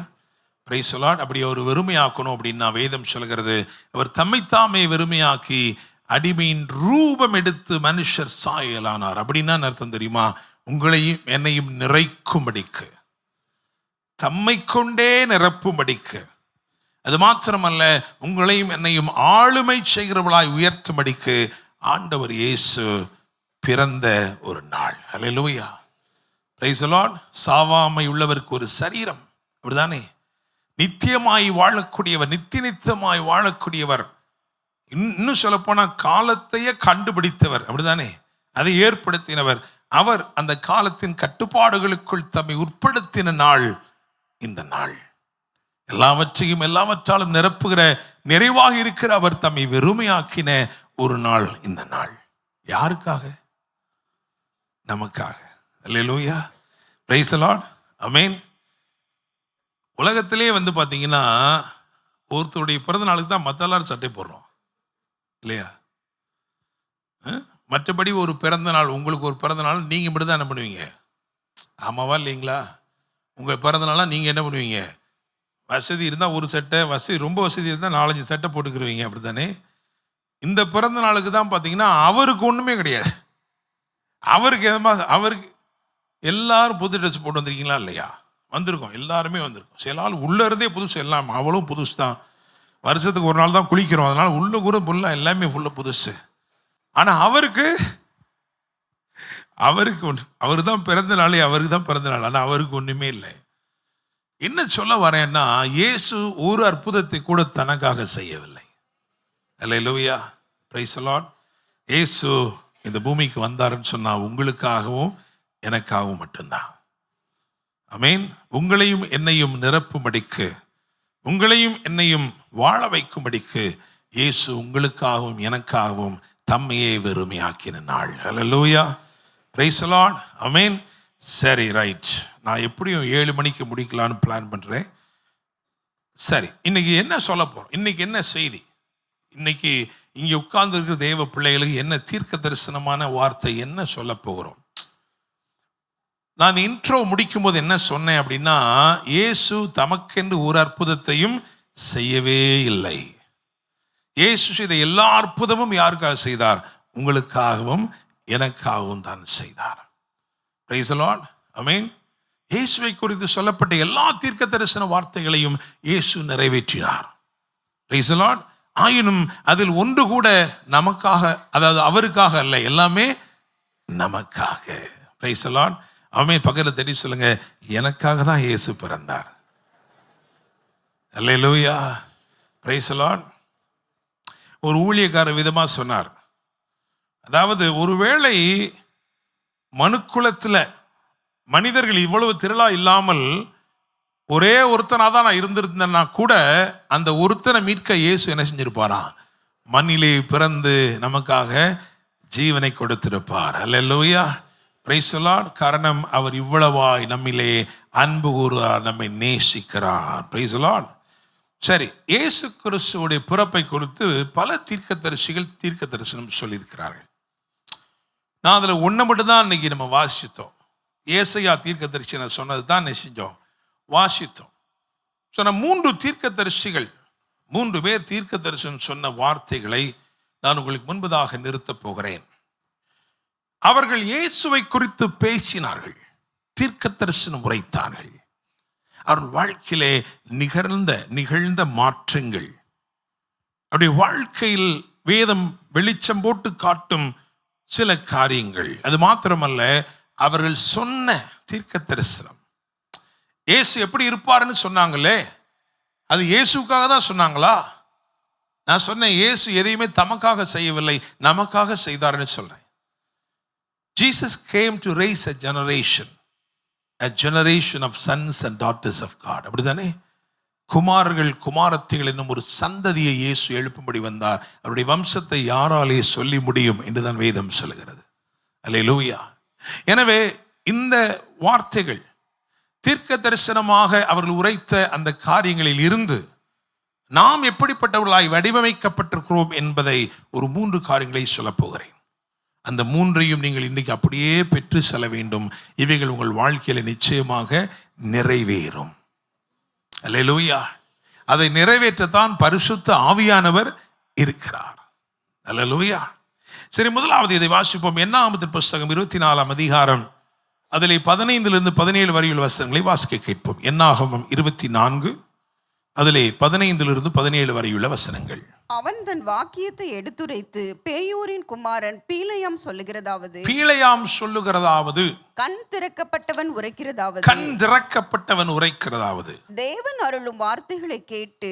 பிரைஸ் தி லார்ட். அப்படி அவர் வெறுமையாக்கணும் அப்படின்னா வேதம் சொல்கிறது, அவர் தம்மைத்தாமே வெறுமையாக்கி அடிமையின் ரூபம் எடுத்து மனுஷர் சாயலானார். அப்படின்னா அர்த்தம் தெரியுமா? உங்களையும் என்னையும் நிறைக்கும்படிக்கு, தம்மை கொண்டே நிரப்பும்படிக்கு. அது மாத்திரமல்ல, உங்களையும் என்னையும் ஆளுமை செய்கிறவளாய் உயர்த்தும்படிக்கு ஆண்டவர் இயேசு பிறந்த ஒரு நாள். அல்லேலூயா, பிரைஸ் தி லார்ட். சாவாமை உள்ளவருக்கு ஒரு சரீரம், அப்படிதானே? நித்தியமாய் வாழக்கூடியவர், நித்தியமாய் வாழக்கூடியவர். இன்னும் சொல்ல போனா காலத்தையே கண்டுபிடித்தவர், அப்படிதானே? அதை ஏற்படுத்தினவர். அவர் அந்த காலத்தின் கட்டுப்பாடுகளுக்குள் தம்மை உட்படுத்தின நாள் இந்த நாள். எல்லாவற்றையும் எல்லாவற்றாலும் நிரப்புகிற நிறைவாக இருக்கிற அவர் தம்மை வெறுமையாக்கின ஒரு நாள் இந்த நாள். யாருக்காக? நமக்காக. அல்லேலூயா, பிரைஸ் தி லார்ட், ஆமென். உலகத்திலே பார்த்தீங்கன்னா, ஒருத்தருடைய பிறந்த நாளுக்கு தான் மற்ற எல்லாரும் சட்டை போடுறோம், இல்லையா? மற்றபடி ஒரு பிறந்த நாள், உங்களுக்கு ஒரு பிறந்த நாள், நீங்கள் இப்படி தான் என்ன பண்ணுவீங்க? ஆமாவா இல்லைங்களா? உங்கள் பிறந்த நாளாக நீங்கள் என்ன பண்ணுவீங்க? வசதி இருந்தால் ஒரு சட்டை, ரொம்ப வசதி இருந்தால் 4-5 சட்டை போட்டுக்கிருவீங்க, அப்படி தானே? இந்த பிறந்த நாளுக்கு தான் பார்த்தீங்கன்னா அவருக்கு ஒன்றுமே கிடையாது. அவருக்கு அவருக்கு எல்லாரும் புது ட்ரெஸ் போட்டு வந்திருக்கீங்களா இல்லையா? வந்திருக்கோம், எல்லாருமே வந்திருக்கோம். சில ஆள் உள்ளே இருந்தே புதுசு, எல்லாம் அவளும் புதுசு தான். வருஷத்துக்கு ஒரு நாள் தான் குளிக்கிறோம், அதனால் உள்ள கூட ஃபுல்லாக எல்லாமே ஃபுல்லாக புதுசு. ஆனால் அவருக்கு அவர் தான் பிறந்த நாளே, அவருக்கு தான் பிறந்த நாள். ஆனால் அவருக்கு ஒன்றுமே இல்லை. என்ன சொல்ல வரேன்னா, இயேசு ஒரு அற்புதத்தை கூட தனக்காக செய்யவில்லை. அல்லேலூயா, பிரைஸ் தி லார்ட். இயேசு இந்த பூமிக்கு வந்தாருன்னு சொன்னா உங்களுக்காகவும் எனக்காகவும் மட்டும்தான். ஆமென். உங்களையும் என்னையும் நிரப்பும்படிக்கு, உங்களையும் என்னையும் வாழ வைக்கும்படிக்கு இயேசு உங்களுக்காகவும் எனக்காகவும் தம்மையே வெறுமையாக்கின நாள். அல்லேலூயா, பிரைஸ் தி லார்ட், ஆமென். சரி, ரைட். நான் எப்படியும் 7 மணிக்கு முடிக்கலான்னு பிளான் பண்ணுறேன். சரி, இன்னைக்கு என்ன சொல்ல போகிறோம்? இன்னைக்கு என்ன செய்தி? இன்னைக்கு இங்கே உட்கார்ந்துருக்கிற தேவ பிள்ளைகளுக்கு என்ன தீர்க்க தரிசனமான வார்த்தை என்ன சொல்ல போகிறோம்? நான் இன்ட்ரோ முடிக்கும் போது என்ன சொன்னேன் அப்படின்னா, இயேசு தமக்கென்று ஒரு அற்புதத்தையும் செய்யவே இல்லை. இயேசு செய்த எல்லா அற்புதமும் யாருக்காக செய்தார்? உங்களுக்காகவும் எனக்காகவும் தான் செய்தார். பிரைஸ் தி லார்ட், ஆமென். இயேசுவை குறித்து சொல்லப்பட்ட எல்லா தீர்க்க தரிசன வார்த்தைகளையும் இயேசு நிறைவேற்றினார். Price the Lord. ஆயினும் அதில் ஒன்று கூட நமக்காக, அதாவது அவருக்காக அல்ல, எல்லாமே நமக்காக. பிரைஸ் தி லார்ட், ஆமென். பக்கத்தில் தட்டி சொல்லுங்க, எனக்காக தான் இயேசு பிறந்தார். அல்லேலூயா, பிரைஸ் தி லார்ட். ஒரு ஊழியக்காரர் விதமா சொன்னார், அதாவது ஒருவேளை மனுக்குலத்தில் மனிதர்கள் இவ்வளவு திரளா இல்லாமல் ஒரே ஒருத்தனாக தான் நான் இருந்திருந்தேன்னா கூட அந்த ஒருத்தனை மீட்க இயேசு என்ன செஞ்சிருப்பாராம்? மண்ணிலே பிறந்து நமக்காக ஜீவனை கொடுத்திருப்பார். அல்லேலூயா, பிரைஸ் தி லார்ட். காரணம், அவர் இவ்வளவாய் நம்மிலே அன்பு கூறுகிறார், நம்மை நேசிக்கிறார். Price the Lord. சரி, இயேசு கிறிஸ்துவுடைய பிறப்பை குறித்து பல தீர்க்கதரிசிகள் தீர்க்க தரிசனம் சொல்லியிருக்கிறார்கள். நான் அதில் ஒன்றை மட்டும் தான் இன்னைக்கு நம்ம வாசித்தோம். ஏசாயா தீர்க்க தரிசனம் சொன்னது தான் செஞ்சோம், வாசித்தோம். சொன்ன 3 தீர்க்கதரிசிகள், 3 பேர் தீர்க்க தரிசனம் சொன்ன வார்த்தைகளை நான் உங்களுக்கு முன்பதாக நிறுத்தப் போகிறேன். அவர்கள் இயேசுவை குறித்து பேசினார்கள், தீர்க்க தரிசனம் உரைத்தார்கள். அவர்கள் வாழ்க்கையிலே நிகழ்ந்த மாற்றங்கள், அவருடைய வாழ்க்கையில் வேதம் வெளிச்சம் போட்டு காட்டும் சில காரியங்கள். அது மாத்திரமல்ல, அவர்கள் சொன்ன தீர்க்க தரிசனம். இயேசு எப்படி இருப்பாருன்னு சொன்னாங்களே, அது இயேசுக்காக தான் சொன்னாங்களா? நான் சொன்னேன், இயேசு எதையுமே தமக்காக செய்யவில்லை, நமக்காக செய்தார்னு சொல்றேன். Jesus came to raise a generation of sons and daughters of God. அப்படிதானே? குமாரர்கள் குமாரத்திகள் என்னும் ஒரு சந்ததியை இயேசு எழுப்பும்படி வந்தார். அவருடைய வம்சத்தை யாராலே சொல்லி முடியும் என்றுதான் வேதம் சொல்லுகிறது. அல்லேலூயா. எனவே இந்த வார்த்தைகள் தீர்க்க தரிசனமாக அவர்கள் உரைத்த அந்த காரியங்களில் இருந்து நாம் எப்படிப்பட்டவர்களாய் வடிவமைக்கப்பட்டிருக்கிறோம் என்பதை ஒரு 3 காரியங்களை சொல்லப் போகிறேன். அந்த 3ஐயும் நீங்கள் இன்னைக்கு அப்படியே பெற்று செல்ல வேண்டும். இவைகள் உங்கள் வாழ்க்கையில நிச்சயமாக நிறைவேறும். அல்லேலூயா. அதை நிறைவேற்றத்தான் பரிசுத்த ஆவியானவர் இருக்கிறார். அல்லேலூயா. சரி, முதலாவது இதை வாசிப்போம். என்னாகமத்தின் புஸ்தகம் 24ஆம் அதிகாரம், அதிலே 15 17 வரையுள்ள வசனங்களை வாசிக்க கேட்போம். என்னாகமம் 24, அதிலே 15 17 வரையுள்ள வசனங்கள். அவன் தன் வாக்கியத்தை எடுத்துரைத்து பேயோரின் குமாரன் பீலையாம் சொல்லுகிறதாவது, கண் திறக்கப்பட்டவன் உரைக்கிறதாவது, தேவன் அருளும் வார்த்தைகளை கேட்டு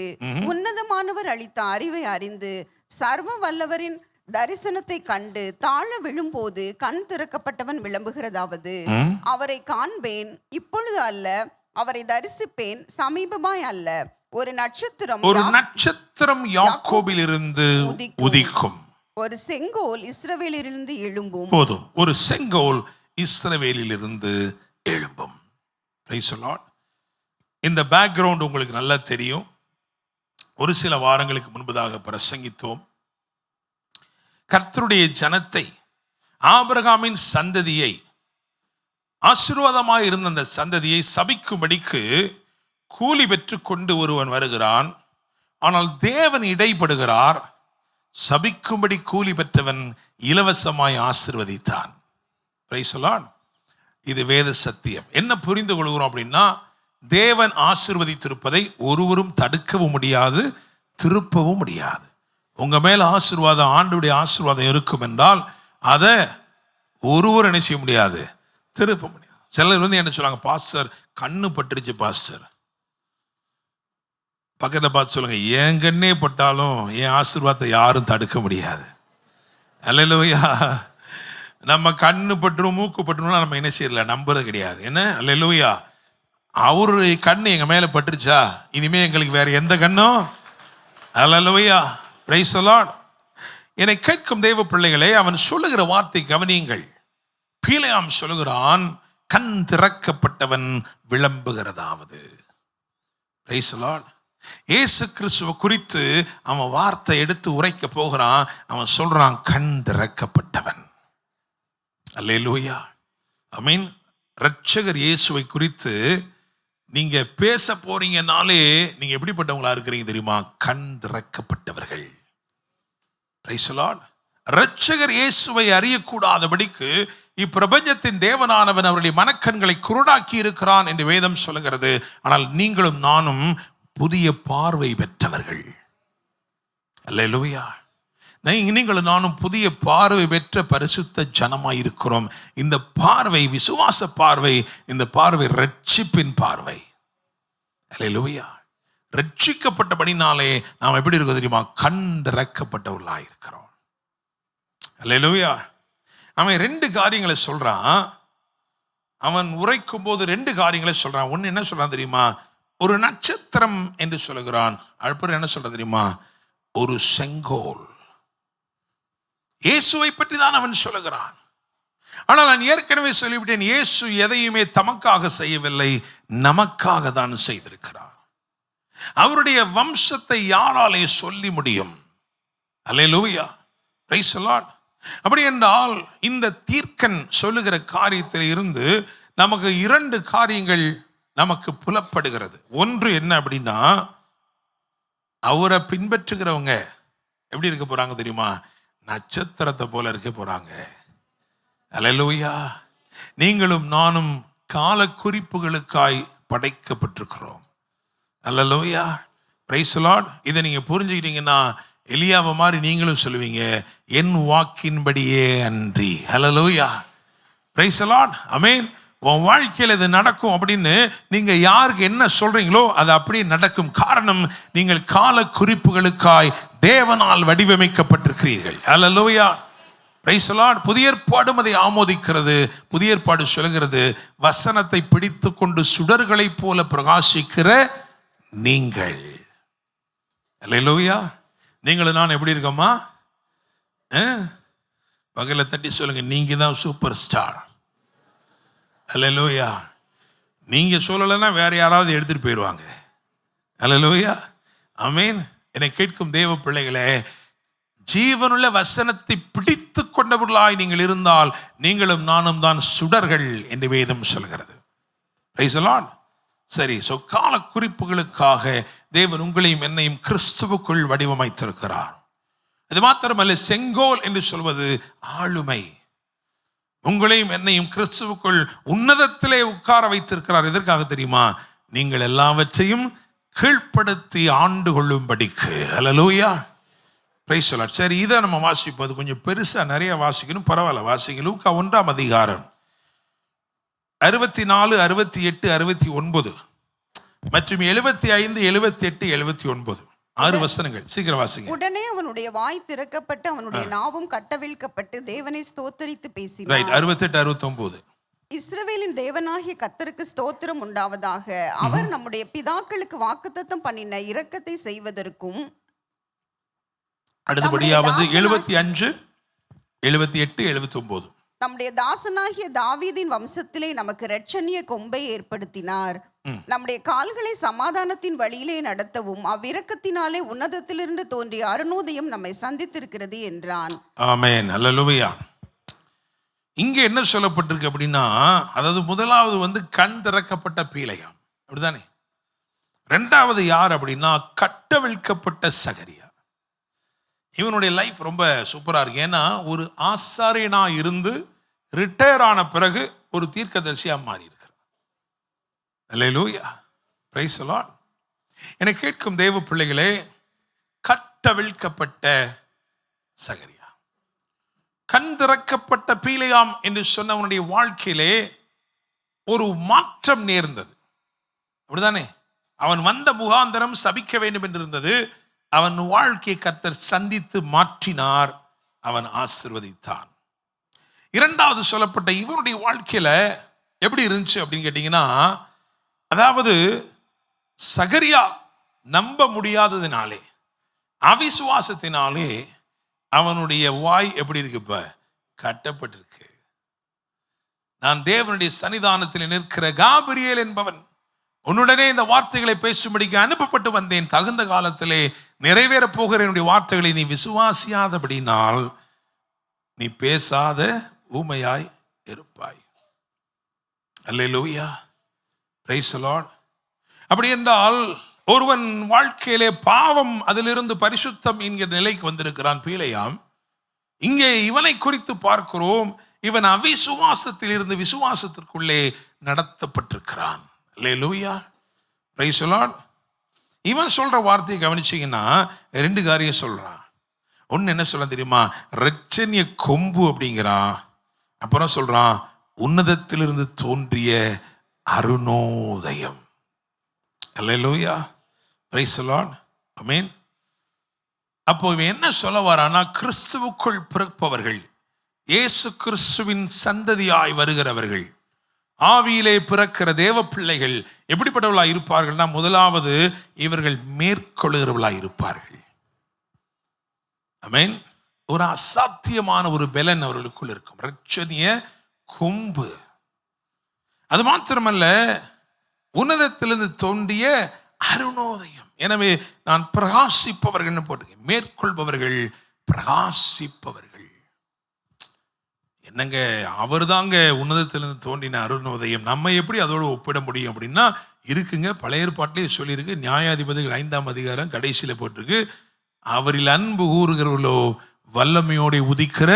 உன்னதமானவர் அளித்த அறிவை அறிந்து சர்வ வல்லவரின் தரிசனத்தை கண்டு தாழ விழும்போது கண் திறக்கப்பட்டவன் விளம்புகிறதாவது, அவரை காண்பேன், இப்பொழுது அல்ல, அவரை தரிசிப்பேன், சமீபமாய் அல்ல, ஒரு நட்சத்திரம் யாக்கோபில் இருந்து உதிக்கும், ஒரு செங்கோல் இஸ்ரவேலிலிருந்து எழும்பும். போதும், ஒரு செங்கோல் இஸ்ரவேலிலிருந்து எழும்பும். Price the Lord. இந்த பேக்ரவுண்ட் உங்களுக்கு நல்லா தெரியும். ஒரு சில வாரங்களுக்கு முன்பதாக பிரசங்கித்தோம். கர்த்தருடைய ஜனத்தை, ஆபிரகாமின் சந்ததியை, ஆசீர்வாதமாக இருந்த அந்த சந்ததியை சபிக்கும்படிக்கு கூலி பெற்று கொண்டு ஒருவன் வருகிறான். ஆனால் தேவன் இடைப்படுகிறார். சபிக்கும்படி கூலி பெற்றவன் இலவசமாய் ஆசீர்வதித்தான். Price the Lord. இது வேத சத்தியம். என்ன புரிந்து கொள்கிறோம் அப்படின்னா, தேவன் ஆசீர்வதித்திருப்பதை ஒருவரும் தடுக்கவும் முடியாது, திருப்பவும் முடியாது. உங்க மேல ஆசீர்வாதம், ஆண்டவருடைய ஆசீர்வாதம் இருக்கும் என்றால் அதை ஒருவரும் என்ன செய்ய முடியாது, திருப்ப முடியாது. சிலர் என்ன சொல்றாங்க, பாஸ்டர் கண்ணு பட்டுருச்சு பாஸ்டர். பக்கத்தை பார்த்து சொல்லுங்க, என் கண்ணே பட்டாலும் என் ஆசீர்வாதத்தை யாரும் தடுக்க முடியாது. அல்லேலூயா. நம்ம கண்ணு பட்டுரும் மூக்கு பட்டுரும் நம்ம என்ன செய்யல, நம்புறது கிடையாது. என்ன? அல்லேலூயா. அவருடைய கண்ணு எங்க மேல பட்டுருச்சா, இனிமே எங்களுக்கு வேற எந்த கண்ணும். அல்லேலூயா. Praise the Lord. என்னை கேட்கும் தேவ பிள்ளைகளே, அவன் சொல்லுகிற வார்த்தை கவனியுங்கள். பீலையாம் சொல்லுகிறான், கண் திறக்கப்பட்டவன் விளம்புகிறதாவது. Price the Lord. இயேசு கிறிஸ்துவை குறித்து அவன் வார்த்தை எடுத்து உரைக்க போகிறான். அவன் சொல்றான், கண் திறக்கப்பட்டவன். அல்லேலூயா. ஆமென். இரட்சகர் இயேசுவை குறித்து நீங்க பேச போறீங்கனாலே நீங்க எப்படிப்பட்டவங்களா இருக்கிறீங்க தெரியுமா? கண் திறக்கப்பட்டவர்கள். Price the Lord. இரட்சகர் இயேசுவை அறியக்கூடாதபடிக்கு இப்பிரபஞ்சத்தின் தேவனானவன் அவருடைய மனக்கண்களை குருடாக்கி இருக்கிறான் என்று வேதம் சொல்லுகிறது. ஆனால் நீங்களும் நானும் புதிய பார்வை பெற்றவர்கள். அல்லேலூயா. நீங்களும் நானும் புதிய பார்வை பெற்ற பரிசுத்த ஜனமாய் இருக்கிறோம். இந்த பார்வை விசுவாச பார்வை, இந்த பார்வை ரட்சிப்பின் பார்வை. அல்லேலூயா. ரட்சிக்கப்பட்டபடினாலே நாம் எப்படி இருக்கோம் தெரியுமா? கண் திறக்கப்பட்டவர்களாக இருக்கிறோம். அல்லேலூயா. அவன் 2 காரியங்களை சொல்றான். அவன் உரைக்கும் போது 2 காரியங்களை சொல்றான். ஒன்னு என்ன சொல்றான் தெரியுமா? ஒரு நட்சத்திரம் என்று சொல்லுகிறான். அடுத்து என்ன சொல்ற தெரியுமா? ஒரு செங்கோல். இயேசுவை பற்றி தான் அவன் சொல்லுகிறான். ஆனால் நான் ஏற்கனவே சொல்லிவிட்டேன், இயேசு எதையுமே தமக்காக செய்யவில்லை, நமக்காக தான் செய்திருக்கிறார். அவருடைய வம்சத்தை யாராலே சொல்லி முடியும்? அல்லேலூயா. Praise the Lord. அப்படி என்றால் இந்த தீர்க்கன் சொல்லுகிற காரியத்தில் இருந்து நமக்கு 2 காரியங்கள் நமக்கு புலப்படுகிறது. ஒன்று என்ன அப்படின்னா, அவரை பின்பற்றுகிறவங்க எப்படி இருக்க போறாங்க தெரியுமா? நட்சத்திரத்தை போல இருக்க போறாங்க. அல்லேலூயா. நீங்களும் நானும் கால குறிப்புகளுக்காய் படைக்கப்பட்டிருக்கிறோம். அல்லேலூயா. Praise the Lord. இதை நீங்க புரிஞ்சுக்கிட்டீங்கன்னா எலியாவை மாதிரி நீங்களும் சொல்லுவீங்க, என் வாக்கின்படியே அன்றி. ஹல்லேலூயா, பிரைஸ் தி லார்ட், ஆமென். உன் வாழ்க்கையில் இது நடக்கும் அப்படின்னு நீங்க யாருக்கு என்ன சொல்றீங்களோ அது அப்படியே நடக்கும். காரணம், நீங்கள் கால குறிப்புகளுக்காய் தேவனால் வடிவமைக்கப்பட்டிருக்கிறீர்கள். ஹல்லேலூயா, பிரைஸ் தி லார்ட். புதிய ஏற்பாடும் அதை ஆமோதிக்கிறது. புதிய ஏற்பாடு சொல்கிறது, வசனத்தை பிடித்து கொண்டு சுடர்களைப் போல பிரகாசிக்கிற நீங்கள். ஹல்லேலூயா. நீங்களும் நான் எப்படி இருக்கோமா? பகல தட்டி சொல்லுங்க, நீங்க தான் சூப்பர் ஸ்டார். ஹல்லேலூயா. நீங்க சொல்லலைன்னா வேற யாராவது எடுத்துட்டு போயிடுவாங்க. ஹல்லேலூயா, ஆமென். என்னை கேட்கும் தேவ பிள்ளைகளே, ஜீவனுள்ள வசனத்தை பிடித்து கொண்டவர்களாய் நீங்கள் இருந்தால் நீங்களும் நானும் தான் சுடர்கள் என்று வேதம் சொல்கிறது. Price the Lord. சரி, கால குறிப்புகளுக்காக தேவன் உங்களையும் என்னையும் கிறிஸ்துவுக்குள் வடிவமைத்திருக்கிறார். இது மாத்திரமல்ல, செங்கோல் என்று சொல்வது ஆளுமை. உங்களையும் என்னையும் கிறிஸ்துவுக்குள் உன்னதத்திலே உட்கார வைத்திருக்கிறார். எதற்காக தெரியுமா? நீங்கள் எல்லாவற்றையும் கீழ்ப்படுத்தி ஆண்டு கொள்ளும்படிக்கு. ஹல்லேலூயா, பிரைஸ் தி லார்ட். சரி, இதை நம்ம வாசிப்போம். கொஞ்சம் பெருசா நிறைய வாசிக்கணும், பரவாயில்ல, வாசிங்க. லூக்கா 1ஆம் அதிகாரம் 64, 68, 69 மற்றும் 75, 78, 79 6 வசனங்கள். சீக்கிரம் வாசிங்க. உடனே அவனுடைய வாய் திறக்கப்பட்டு அவனுடைய நாவும் கட்டவிழ்க்கப்பட்டு தேவனை ஸ்தோத்தரித்து பேசினான். ரைட், 68, 69. இஸ்ரவேலின் தேவனாகிய கர்த்தருக்கு ஸ்தோத்திரம் உண்டாவதாக. அவர் நம்முடைய பிதாக்களுக்கு வாக்குத்தத்தம் பண்ணின இரக்கத்தை செய்வதற்கும். அடுத்தபடியா 75, 78, 79. நம்முடைய தாசனாகிய தாவீதின் வம்சத்திலே நமக்கு இரட்சணிய கொம்பை ஏற்படுத்தினார். நம்முடைய கால்களை சமாதானத்தின் வழியிலே நடத்தவும் அவ்விரக்கத்தினாலே உன்னதத்திலிருந்து தோன்றிய அருணோதயம் நம்மை சந்தித்திருக்கிறது என்றான். ஆமென், ஹல்லேலூயா. இங்க என்ன சொல்லப்பட்டிருக்கு அப்படின்னா, அதாவது முதலாவது கண் திறக்கப்பட்ட பீலையாம், அப்படிதானே? ரெண்டாவது யார் அப்படின்னா, கட்டவிழ்க்கப்பட்ட சகரியா. இவனுடைய லைஃப் ரொம்ப சூப்பரா இருக்கு. ஏன்னா ஒரு ஆசாரியனா இருந்து ரிட்டையர் ஆன பிறகு ஒரு தீர்க்கதரிசியா மாறி இருக்கிறார். அல்லேலூயா, பிரைஸ் தி லார்ட். என்னை கேட்கும் தேவ பிள்ளைகளே, கட்டவிழ்க்கப்பட்ட சகரியா, கண் திறக்கப்பட்ட பீலையாம் என்று சொன்னவனுடைய வாழ்க்கையிலே ஒரு மாற்றம் நேர்ந்தது, அப்படிதானே? அவன் வந்த முகாந்தரம் சபிக்க வேண்டும் என்று இருந்தது. அவன் வாழ்க்கையை கர்த்தர் சந்தித்து மாற்றினார், அவன் ஆசீர்வதித்தான். இரண்டாவது சொல்லப்பட்ட இவனுடைய வாழ்க்கையில எப்படி இருந்துச்சு அப்படின்னு கேட்டீங்கன்னா, அதாவது சகரியா நம்ப முடியாததினாலே, அவிசுவாசத்தினாலே அவனுடைய வாய் எப்படி இருக்கு? இப்ப கட்டப்பட்டிருக்கு. நான் தேவனுடைய சன்னிதானத்தில் நிற்கிற காபிரியேல் என்பவன் உன்னுடனே இந்த வார்த்தைகளை பேசும்படிக்கு அனுப்பப்பட்டு வந்தேன். தகுந்த காலத்திலே நிறைவேற போகிற என்னுடைய வார்த்தைகளை நீ விசுவாசியாதபடினால் நீ பேசாத ஊமையாய் இருப்பாய். அல்லேலூயா, பிரைஸ் தி லார்ட். அப்படி என்றால் ஒருவன் வாழ்க்கையிலே பாவம் அதிலிருந்து பரிசுத்தம் என்கிற நிலைக்கு வந்திருக்கிறான் பீலையாம். இங்கே இவனை குறித்து பார்க்கிறோம், இவன் அவிசுவாசத்தில் இருந்து விசுவாசத்திற்குள்ளே நடத்தப்பட்டிருக்கிறான். அல்லேலூயா, பிரைஸ் தி லார்ட். இவன் சொல்ற வார்த்தையை கவனிச்சீங்கன்னா 2 காரியம் சொல்றான். ஒன்னு என்ன சொல்ல தெரியுமா? இரட்சணிய கொம்பு அப்படிங்கிறான். அப்புறம் சொல்றான், உன்னதத்திலிருந்து தோன்றிய அருணோதயம். அல்லேலூயா, பிரைஸ் தி லார்ட், ஆமென். அப்போ இவன் என்ன சொல்ல வரானா, கிறிஸ்துவுக்குள் பிறப்பவர்கள், இயேசு கிறிஸ்துவின் சந்ததியாய் வருகிறவர்கள், ஆவியிலே பிறக்கிற தேவ பிள்ளைகள் எப்படிப்பட்டவர்களாக இருப்பார்கள்னா, முதலாவது இவர்கள் மேற்கொள்கிறவர்களாக இருப்பார்கள். ஆமென். ஒரு அசாத்தியமான ஒரு பலன் அவர்களுக்குள் இருக்கும், இரட்சணிய கொம்பு. அது மாத்திரமல்ல, உன்னதத்திலிருந்து தோன்றிய அருணோதயம். எனவே நான் பிரகாசிப்பவர்கள் போட்டிருக்கேன். மேற்கொள்பவர்கள், பிரகாசிப்பவர்கள். என்னங்க, அவர் தாங்க உன்னதத்திலிருந்து தோன்றின அருணோதயம். நம்ம எப்படி அதோடு ஒப்பிட முடியும் அப்படின்னா, இருக்குங்க, பழைய ஏற்பாட்டிலே சொல்லியிருக்கு. நியாயாதிபதிகள் 5ஆம் அதிகாரம் கடைசியில் போட்டிருக்கு, அவரில் அன்பு கூறுகிறவர்களோ வல்லமையோடு உதிக்கிற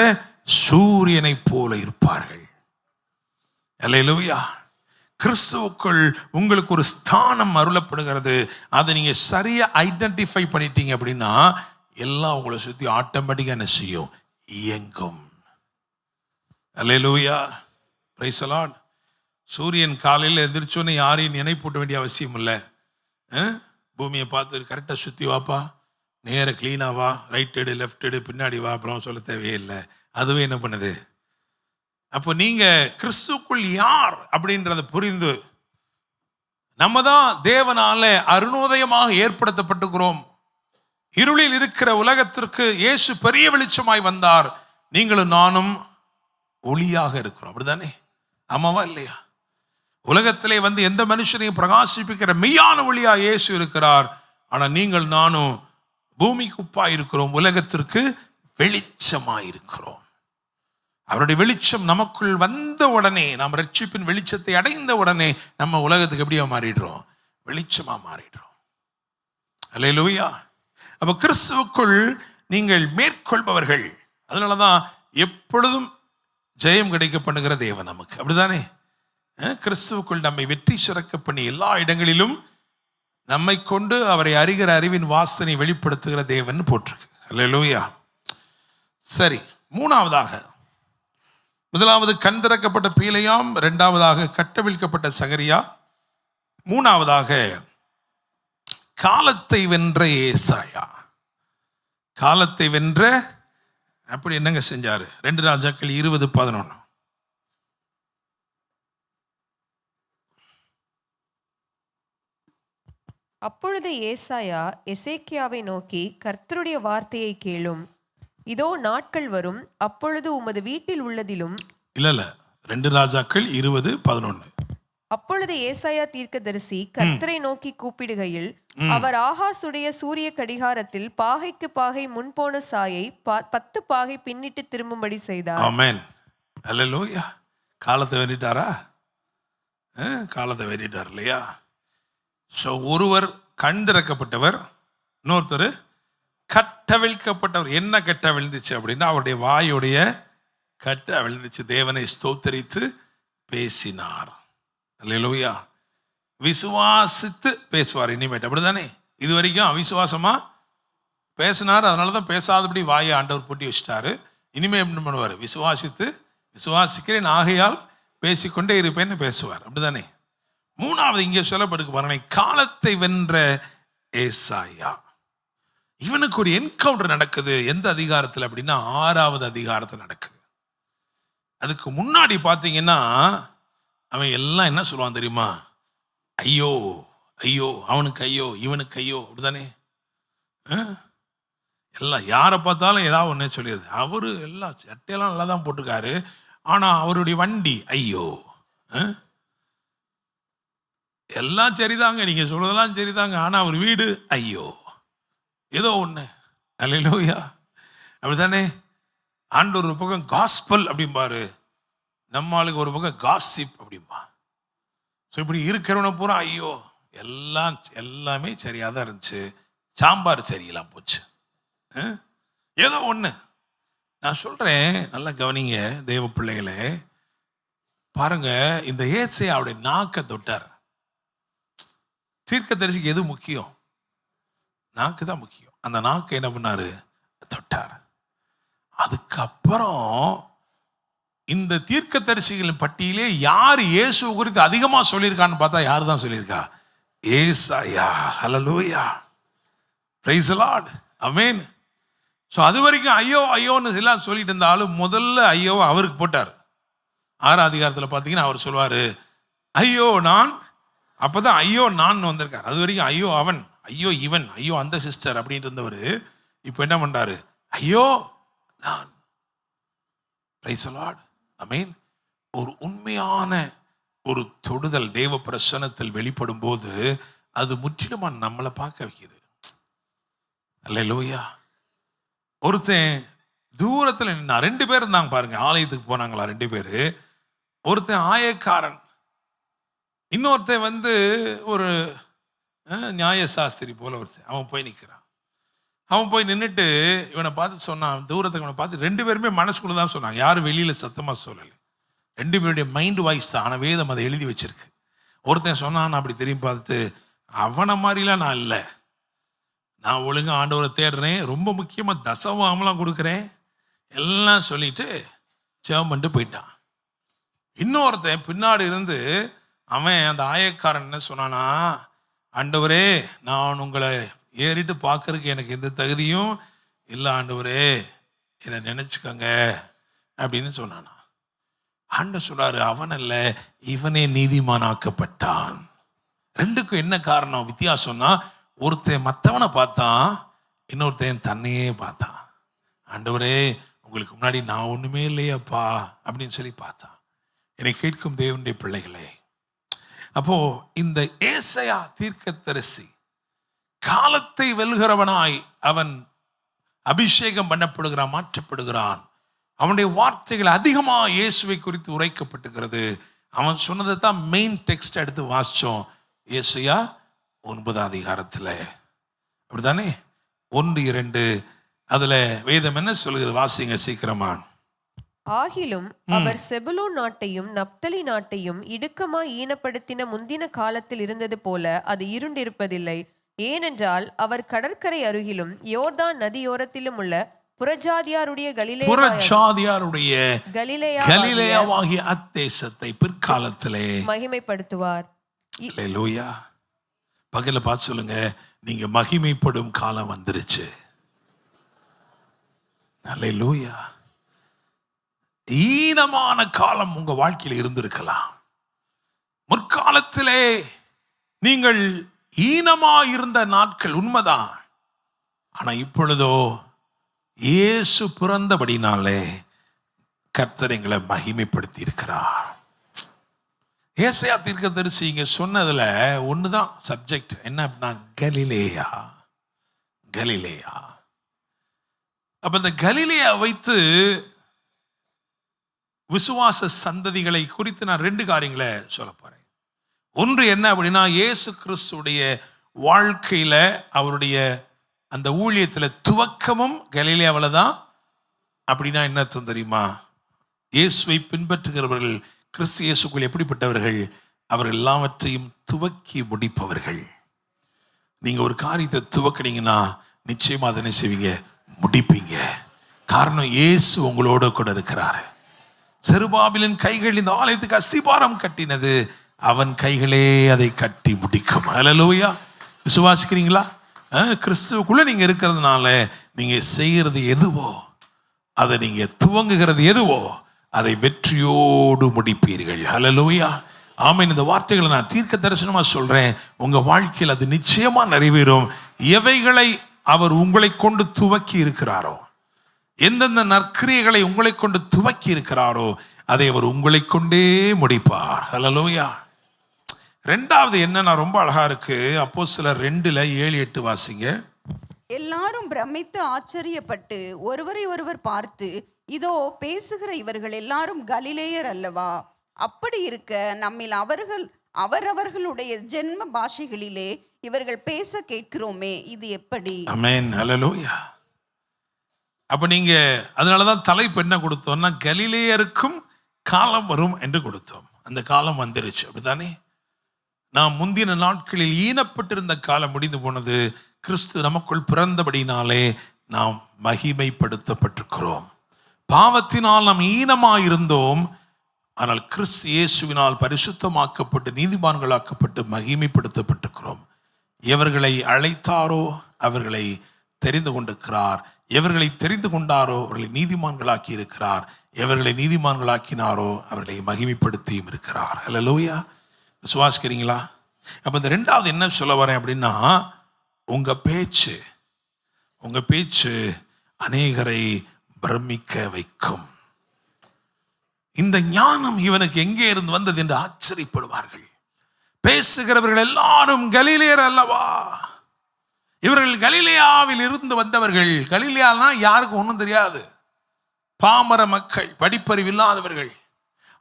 சூரியனை போல இருப்பார்கள். அல்லேலூயா. கிறிஸ்துவுக்குள் உங்களுக்கு ஒரு ஸ்தானம் அருளப்படுகிறது. அதை நீங்க சரியா ஐடென்டிஃபை பண்ணிட்டீங்க அப்படின்னா, எல்லாம் உங்களை சுற்றி ஆட்டோமேட்டிக்காக என்ன செய்யும்? இயங்கும். அல்லேலூயா, பிரைஸ் தி லார்ட். சூரியன் காலையில் எந்திரிச்சோன்னே யாரையும் நினைப்பூட்ட வேண்டிய அவசியம் இல்லை. பூமியை பார்த்து கரெக்டாக சுற்றி வாப்பா, நேர க்ளீனாக வா, ரைட் எடு லெஃப்ட் எடு பின்னாடி வா, அப்புறம் சொல்ல தேவையே இல்லை. அதுவே என்ன பண்ணுது? அப்போ நீங்கள் கிறிஸ்துக்குள் யார் அப்படின்றத புரிந்து நம்ம தான் தேவனால அருணோதயமாக ஏற்படுத்தப்பட்டுக்கிறோம். இருளில் இருக்கிற உலகத்திற்கு இயேசு பெரிய வெளிச்சமாய் வந்தார். நீங்களும் நானும் ஒளியாக இருக்கிறோம். அப்படிதானே? ஆமாவா இல்லையா? உலகத்திலே வந்து எந்த மனுஷனையும் பிரகாசிப்பிக்கிற மெய்யான ஒளியா இயேசு இருக்கிறார். ஆனா நீங்கள் நானும் பூமிக்கு உப்பாய் இருக்கிறோம், உலகத்திற்கு வெளிச்சமாய் இருக்கிறோம். அவருடைய வெளிச்சம் நமக்குள் வந்த உடனே, நாம் ரட்சிப்பின் வெளிச்சத்தை அடைந்த உடனே நம்ம உலகத்துக்கு எப்படியா மாறிடுறோம்? வெளிச்சமா மாறிடுறோம். அல்லேலூயா. அப்ப கிறிஸ்துவுக்குள் நீங்கள் மேற்கொள்பவர்கள். அதனாலதான் எப்பொழுதும் ஜெயம் கிடைக்க பண்ணுகிற தேவன் நமக்கு. அப்படிதானே? கிறிஸ்துவுக்குள் நம்மை வெற்றி சிறக்க பண்ணி எல்லா இடங்களிலும் நம்மை கொண்டு அவரை அறிகிற அறிவின் வாசனை வெளிப்படுத்துகிற தேவன் போட்டிருக்கு. அல்லேலூயா. சரி, மூணாவதாக, முதலாவது கண் திறக்கப்பட்ட பீலையாம், இரண்டாவதாக கட்டவிழ்க்கப்பட்ட சகரியா, மூணாவதாக காலத்தை வென்ற ஏசாயா. காலத்தை வென்ற அப்படி என்னங்க செஞ்சாரு? 2 ராஜாக்கள் 20:11. அப்பொழுது ஏசாயா எசேக்கியாவை நோக்கி, கர்த்தருடைய வார்த்தையை கேளும், இதோ நாட்கள் வரும், அப்பொழுது உமது வீட்டில் உள்ளதிலும். இல்ல 2 ராஜாக்கள் 20:11. அப்பொழுது ஏசாயா தீர்க்கதரிசி கர்த்தரை நோக்கி கூப்பிடுகையில், அவர் ஆகாசுடைய சூரிய கடிகாரத்தில் பாகைக்கு பாகை முன்போன சாயை 10 பாகை பின்னிட்டு திரும்பும்படி செய்தார். ஆமென். அல்லேலூயா. காலத்தை வெட்டிட்டாரா? காலத்தை வெட்டிட்டார் இல்லையா? ஸோ ஒருவர் கண் திறக்கப்பட்டவர், இன்னொருத்தர் கட்டவிழ்க்கப்பட்டவர். என்ன கட்ட விழுந்துச்சு அப்படின்னா, அவருடைய வாயுடைய கட்ட விழுந்துச்சு. தேவனை ஸ்தோத்தரித்து பேசினார். அல்லேலூயா. விசுவாசித்து பேசுவார் இனிமேட்டு. அப்படிதானே? இது வரைக்கும் அவிசுவாசமா பேசினார். அதனால தான் பேசாதபடி வாயை ஆண்டவர் பூட்டி வச்சுட்டாரு. இனிமே என்ன பண்ணுவார்? விசுவாசிக்கிறேன் ஆகையால் பேசிக்கொண்டே இருப்பேன்னு பேசுவார். அப்படிதானே? மூணாவது இங்கே சொல்லப்படுக்கு பாருங்க, காலத்தை வென்ற ஏசாயா. இவனுக்கு ஒரு என்கவுண்டர் நடக்குது. எந்த அதிகாரத்தில் அப்படின்னா 6வது அதிகாரத்தில் நடக்குது. அதுக்கு முன்னாடி பார்த்தீங்கன்னா அவன் எல்லாம் என்ன சொல்லுவான் தெரியுமா? ஐயோ ஐயோ, அவனுக்கு ஐயோ, இவனுக்கு ஐயோ. அப்படிதானே? எல்லாம் யாரை பார்த்தாலும் ஏதாவது ஒன்று சொல்லிடுது. அவரு எல்லாம் சட்டையெல்லாம் நல்லா தான் போட்டிருக்காரு, ஆனால் அவருடைய வண்டி ஐயோ. எல்லாம் சரிதாங்க, நீங்கள் சொல்றதெல்லாம் சரிதாங்க, ஆனால் அவர் வீடு ஐயோ, ஏதோ ஒன்று. அல்லேலூயா. அப்படித்தானே? ஆண்டவர் ஒரு பக்கம் காஸ்பல் அப்படிம்பாரு, நம்ம ஆளுக்கு ஒரு பக்கம் காசிப் அப்படிம்பா. ஸோ இப்படி இருக்கிறவனை பூரா ஐயோ, எல்லாமே சரியாக தான் இருந்துச்சு, சாம்பார் சரியில்லாம் போச்சு, ஏதோ ஒன்று. நான் சொல்கிறேன், நல்லா கவனிங்க தேவ பிள்ளைகளே. பாருங்க, இந்த ஏசையா அவருடைய நாக்கை தொட்டார். தீர்க்கதரிசிக்கு எது முக்கியம்? நாக்கு தான் முக்கியம். அந்த நாக்கை என்ன பண்ணாரு? தொட்டார். அதுக்கப்புறம் இந்த தீர்க்கதரிசிகளின் பட்டியலே யார் இயேசு குறித்து அதிகமா சொல்லியிருக்கான்னு பார்த்தா யார் தான் சொல்லியிருக்கா? ஏசாயா. ஹல்லேலூயா. Praise the Lord. ஆமென். ஸோ அது வரைக்கும் ஐயோ ஐயோன்னு எல்லாம் சொல்லிட்டு இருந்தாலும் முதல்ல ஐயோவை அவருக்கு போட்டார். 6ஆம் அதிகாரத்தில் பார்த்தீங்கன்னா அவர் சொல்வார் ஐயோ நான், அப்போதான் ஐயோ நான் வந்திருக்கார். அது வரைக்கும் ஐயோ அவன், ஐயோ இவன், ஐயோ அந்த சிஸ்டர் அப்படின்ட்டு இருந்தவர் இப்போ என்ன பண்றாரு? ஐயோ நான். Praise the Lord. ஆமென். ஒரு உண்மையான ஒரு தொடுதல் தேவ பிரசன்னத்தில் வெளிப்படும் போது அது முற்றிலுமா நம்மளை பார்க்க வைக்குது. அல்லேலூயா. ஒருத்தன் தூரத்தில் நின்னா, 2 பேர் இருந்தாங்க பாருங்க, ஆலயத்துக்கு போனாங்களா 2 பேர். ஒருத்தன் ஆயக்காரன், இன்னொருத்தன் வந்து ஒரு நியாயசாஸ்திரி போல ஒருத்தன். அவன் போய் நிற்கிறான். அவன் போய் நின்றுட்டு இவனை பார்த்து சொன்னான், தூரத்துக்கு இவனை பார்த்து 2 பேருமே மனசுக்குள்ள தான் சொன்னாங்க, யாரும் வெளியில் சத்தமாக சொல்லலை. 2 பேருடைய மைண்டு வாய்ஸ் தான், ஆனால் வேதம் அதை எழுதி வச்சிருக்கு. ஒருத்தன் சொன்னான், அப்படி திரும்பி பார்த்துட்டு, அவனை மாதிரிலாம் நான் இல்லை, நான் ஒழுங்கா ஆண்டவரை தேடுறேன், ரொம்ப முக்கியமாக தசவாமெலாம் கொடுக்குறேன் எல்லாம் சொல்லிட்டு ஜெபம் பண்ணிட்டு போயிட்டான். இன்னொருத்தன் பின்னாடி இருந்து அவன் அந்த ஆயக்காரன் என்ன சொன்னானா, ஆண்டவரே நான் உங்களை ஏறிட்டு பார்க்கறதுக்கு எனக்கு எந்த தகுதியும் இல்லை ஆண்டவரே, என்னை நினச்சிக்கோங்க அப்படின்னு சொன்னானா. ஆண்டவர் சொல்றாரு, அவன் அல்ல இவனே நீதிமானாக்கப்பட்டான். ரெண்டுக்கும் என்ன காரணம் வித்தியாசம்னா, ஒருத்தன் மற்றவனை பார்த்தான், இன்னொருத்தன் தன்னையே பார்த்தான். ஆண்டவரே உங்களுக்கு முன்னாடி நான் ஒன்றுமே இல்லையப்பா அப்படின்னு சொல்லி பார்த்தான். என்னை கேட்கும் தேவனுடைய பிள்ளைகளே, அப்போ இந்த ஏசாயா தீர்க்கதரிசி காலத்தை வெல்கிறவனாய் அவன் அபிஷேகம் பண்ணப்படுகிறான், மாற்றப்படுகிறான். அவனுடைய வார்த்தைகள் அதிகமாக இயேசுவை குறித்து உரைக்கப்பட்டுகிறது. அவன் சொன்னதை தான் மெயின் டெக்ஸ்ட் எடுத்து வாசிச்சோம். ஏசாயா 9 அதிகாரத்தில் அப்படித்தானே 1-2 அதுல வேதம் என்ன சொல்லுகிறது? வாசிங்க சீக்கிரமா. ஆகிலும் அவர் செபுலோன் நாட்டையும் நப்தலி நாட்டையும் இடுக்கமாய் ஈனப்படுத்தின முந்தின காலத்தில் இருந்தது போல அது இருண்டிருப்பதில்லை. ஏனென்றால் அவர் கடற்கரை அருகிலும் யோர்தான் நதியோரத்திலும் உள்ள புறஜாதியாருடைய கலிலேயாவாகிய அத்தேசத்தை பிற்காலத்திலே மகிமைப்படுத்துவார். அல்லேலூயா. பகல பார்த்து சொல்லுங்க, நீங்க மகிமைப்படும் காலம் வந்துருச்சு. அல்லேலூயா. ஈனமான காலம் உங்க வாழ்க்கையில் இருந்திருக்கலாம். முற்காலத்திலே நீங்கள் ஈனமா இருந்த நாட்கள் உண்மைதான். ஆனா இப்பொழுதோ இயேசு பிறந்தபடினாலே கர்த்தர் எங்களை மகிமைப்படுத்தி இருக்கிறார். ஏசாயா தீர்க்கதரிசி இங்க சொன்னதுல ஒண்ணுதான் சப்ஜெக்ட். என்ன அப்படின்னா கலிலேயா. கலிலேயா. அப்ப இந்த கலிலேயா வைத்து விசுவாச சந்ததிகளை குறித்து நான் 2 காரியங்களை சொல்ல போறேன். ஒன்று என்ன அப்படின்னா, இயேசு கிறிஸ்துடைய வாழ்க்கையில அவருடைய அந்த ஊழியத்துல துவக்கமும் கலிலேயாவில் தான். அப்படின்னா என்ன அர்த்தம் தெரியுமா? இயேசுவை பின்பற்றுகிறவர்கள் கிறிஸ்து இயேசுக்குள் எப்படிப்பட்டவர்கள்? அவர்கள் எல்லாவற்றையும் துவக்கி முடிப்பவர்கள். நீங்க ஒரு காரியத்தை துவக்கினீங்கன்னா நிச்சயமா அதை செய்வீங்க, முடிப்பீங்க. காரணம் இயேசு உங்களோட கூட இருக்கிறாரு. செருபாபிலின் கைகள் இந்த ஆலயத்துக்கு அஸ்திபாரம் கட்டினது, அவன் கைகளே அதை கட்டி முடிக்கும். அல்லேலூயா. விசுவாசிக்கிறீங்களா? கிறிஸ்துவுக்குள்ள நீங்க இருக்கிறதுனால நீங்க செய்கிறது எதுவோ, அதை நீங்க துவங்குகிறது எதுவோ, அதை வெற்றியோடு முடிப்பீர்கள். அல்லேலூயா. ஆமென். இந்த வார்த்தைகளை நான் தீர்க்க தரிசனமா சொல்றேன். உங்க வாழ்க்கையில் அது நிச்சயமா நிறைவேறும். எவைகளை அவர் உங்களை கொண்டு துவக்கி இருக்கிறாரோ, எந்தெந்த நற்கிரியைகளை உங்களை கொண்டு துவக்கி இருக்கிறாரோ, அதை அவர் உங்களை கொண்டே முடிப்பார். அல்லேலூயா. 2வது என்னன்னா ரொம்ப அழகா இருக்கு. அப்போஸ்தலர் 2:7-8 வாசிங்க. எல்லாரும் பிரமித்து ஆச்சரியப்பட்டு ஒருவரை ஒருவர் பார்த்து, இதோ பேசுகிற இவர்கள் எல்லாரும் கலிலேயர் அல்லவா? அப்படி இருக்க நம்மில் அவரவர்களுடைய ஜென்ம பாஷைகளிலே இவர்கள் பேச கேட்கிறோமே, இது எப்படி? ஆமென். அல்லேலூயா. அப்ப நீங்க அதனாலதான் தலைப்பு என்ன கொடுத்தோம்னா, கலிலேயருக்கும் காலம் வரும் என்று கொடுத்தோம். அந்த காலம் வந்துருச்சு. அப்படித்தானே? நாம் முந்தின நாட்களில் ஈனப்பட்டிருந்த காலம் முடிந்து போனது. கிறிஸ்து நமக்குள் பிறந்தபடினாலே நாம் மகிமைப்படுத்தப்பட்டிருக்கிறோம். பாவத்தினால் நாம் ஈனமாயிருந்தோம். ஆனால் கிறிஸ்து இயேசுவினால் பரிசுத்தமாக்கப்பட்டு நீதிமான்களாக்கப்பட்டு மகிமைப்படுத்தப்பட்டிருக்கிறோம். எவர்களை அழைத்தாரோ அவர்களை தெரிந்து கொண்டிருக்கிறார். எவர்களை தெரிந்து கொண்டாரோ அவர்களை நீதிமான்களாக்கி இருக்கிறார். எவர்களை நீதிமான்களாக்கினாரோ அவர்களை மகிமைப்படுத்தியும் இருக்கிறார். அல்லேலூயா. விசுவாசிக்கிறீங்களா? அப்ப இந்த 2வது என்ன சொல்ல வரேன் அப்படின்னா, உங்க பேச்சு அநேகரை பிரமிக்க வைக்கும். இந்த ஞானம் இவனுக்கு எங்கே இருந்து வந்தது என்று ஆச்சரியப்படுவார்கள். பேசுகிறவர்கள் எல்லாரும் கலிலேயர் அல்லவா? இவர்கள் கலிலேயாவில் இருந்து வந்தவர்கள். கலிலேயானா யாருக்கும் ஒன்றும் தெரியாது, பாமர மக்கள், படிப்பறிவு இல்லாதவர்கள்.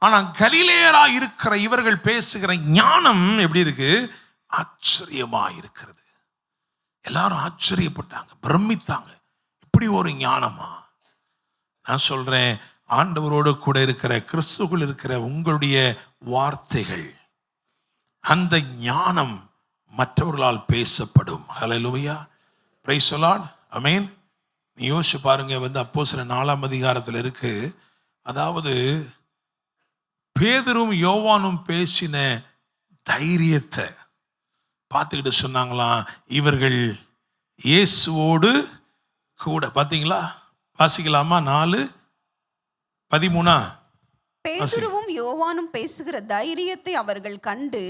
ஆனால் கலிலேயரா இருக்கிற இவர்கள் பேசுகிற ஞானம் எப்படி இருக்கு? ஆச்சரியமா இருக்கிறது. எல்லாரும் ஆச்சரியப்பட்டாங்க, பிரமித்தாங்க. இப்படி ஒரு ஞானமா? நான் சொல்றேன், ஆண்டவரோடு கூட இருக்கிற கிறிஸ்துக்குள் இருக்கிற உங்களுடைய வார்த்தைகள், அந்த ஞானம் மற்றவர்களால் பேசப்படும். ஹல்லேலூயா. Praise the Lord. ஆமென். நீ யோசிச்சு பாருங்க, அப்போஸ்தலர் 4ஆம் அதிகாரத்தில் இருக்கு. அதாவது பேதுரும் யோவானும் பேசின தைரியத்தை பார்த்துக்கிட்டு சொன்னாங்களாம், இவர்கள் இயேசுவோடு கூட. பார்த்தீங்களா? வாசிக்கலாமா? 4:13. பேதுருவும் யோவானும் பேசுகிற தைரியத்தை அவர்கள் கண்டு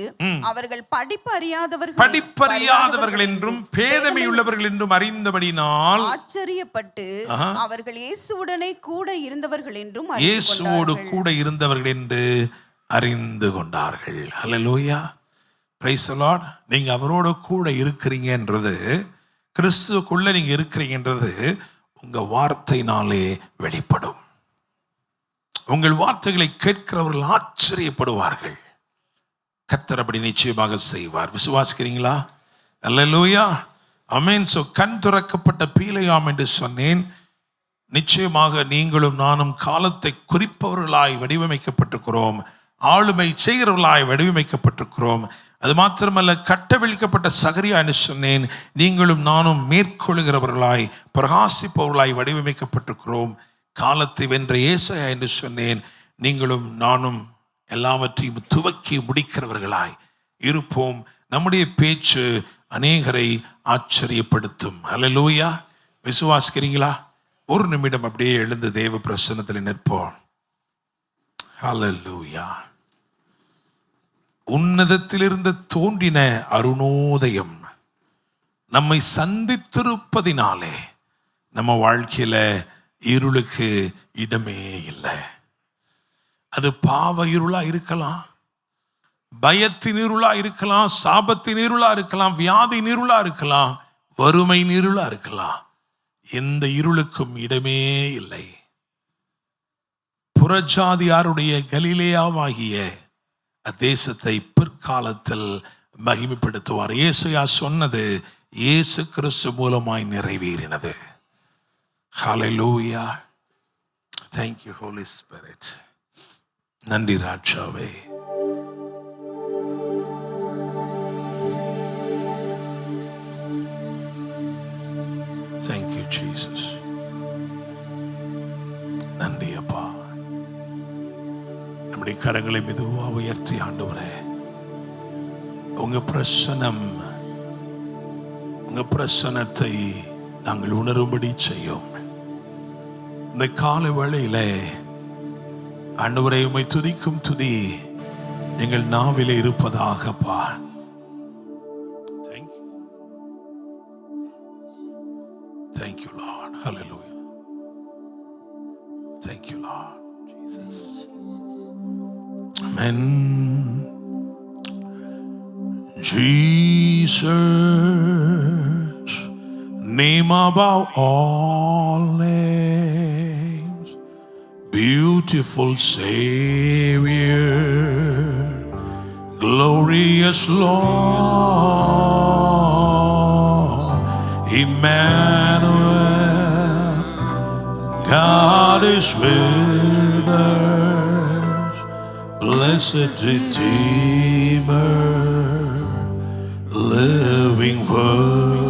அவர்கள் படிப்பறியாதவர்கள் என்றும் பேதமையுள்ளவர்கள் என்றும் அறிந்தபடினால் ஆச்சரியப்பட்டு அவர்கள் இயேசுவுடனே கூட இருந்தவர்கள் என்றும் இயேசுவோடு கூட இருந்தவர்கள் என்று அறிந்து கொண்டார்கள். ஹல்லேலூயா. Praise the Lord. நீங்க அவரோட கூட இருக்கிறீங்கன்றது, கிறிஸ்துவுக்குள்ள நீங்க இருக்கிறீங்கன்றது உங்க வார்த்தையினாலே வெளிப்படும். உங்கள் வார்த்தைகளை கேட்கிறவர்கள் ஆச்சரியப்படுவார்கள். கர்த்தர் அப்படி நிச்சயமாக செய்வார். விசுவாசிக்கிறீங்களா? அல்லேலூயா. ஆமென். சோ கண் துறக்கப்பட்ட பீலையாம் என்று சொன்னேன். நிச்சயமாக நீங்களும் நானும் காலத்தை குறிப்பவர்களாய் வடிவமைக்கப்பட்டிருக்கிறோம். ஆளுமை செய்கிறவர்களாய் வடிவமைக்கப்பட்டிருக்கிறோம். அது மாத்திரமல்ல, கட்டவிழ்க்கப்பட்ட சகரியா என்று சொன்னேன். நீங்களும் நானும் மேற்கொள்கிறவர்களாய் பிரகாசிப்பவர்களாய் வடிவமைக்கப்பட்டிருக்கிறோம். காலத்தை வென்ற ஏசாயா என்று சொன்னேன். நீங்களும் நானும் எல்லாவற்றையும் துவக்கி முடிக்கிறவர்களாய் இருப்போம். நம்முடைய பேச்சு அநேகரை ஆச்சரியப்படுத்தும். ஹல்லேலூயா. விசுவாசிக்கிறீங்களா? ஒரு நிமிடம் அப்படியே எழுந்து தேவ பிரசன்னத்தில் நிற்போம். ஹல்லேலூயா. உன்னதத்திலிருந்து தோன்றின அருணோதயம் நம்மை சந்தித்திருப்பதினாலே நம்ம வாழ்க்கையில இருளுக்கு இடமே இல்லை. அது பாவ இருளா இருக்கலாம், பயத்தின் இருளா இருக்கலாம், சாபத்தின் இருளா இருக்கலாம், வியாதி இருளா இருக்கலாம், வறுமை இருளா இருக்கலாம். எந்த இருளுக்கும் இடமே இல்லை. புறஜாதியாருடைய கலிலேயாவாகிய தேசத்தை பிற்காலத்தில் மகிமைப்படுத்துவார். இயேசுயா சொன்னது இயேசு கிறிஸ்து மூலமாய் நிறைவேறினது. Hallelujah. Thank you, Holy Spirit. நன்றி ராஜாவே. Thank you, Jesus. நன்றி அப்பா. நம்முடைய கரங்களை மெதுவா உயர்த்தி ஆண்டவரே, உங்க பிரசன்னத்தை நாங்கள் உணரும்படி செய்யும். இந்த கால வேளையில ஆண்டவரை உம்மை துதிக்கும் துதி எங்கள் நாவிலே இருப்பதாகப்பா. Thank you, Lord. Hallelujah. Thank you, Lord Jesus. Amen. Jesus, name above all names, beautiful Savior, glorious Lord, Emmanuel, God is with us, blessed Redeemer, living Word.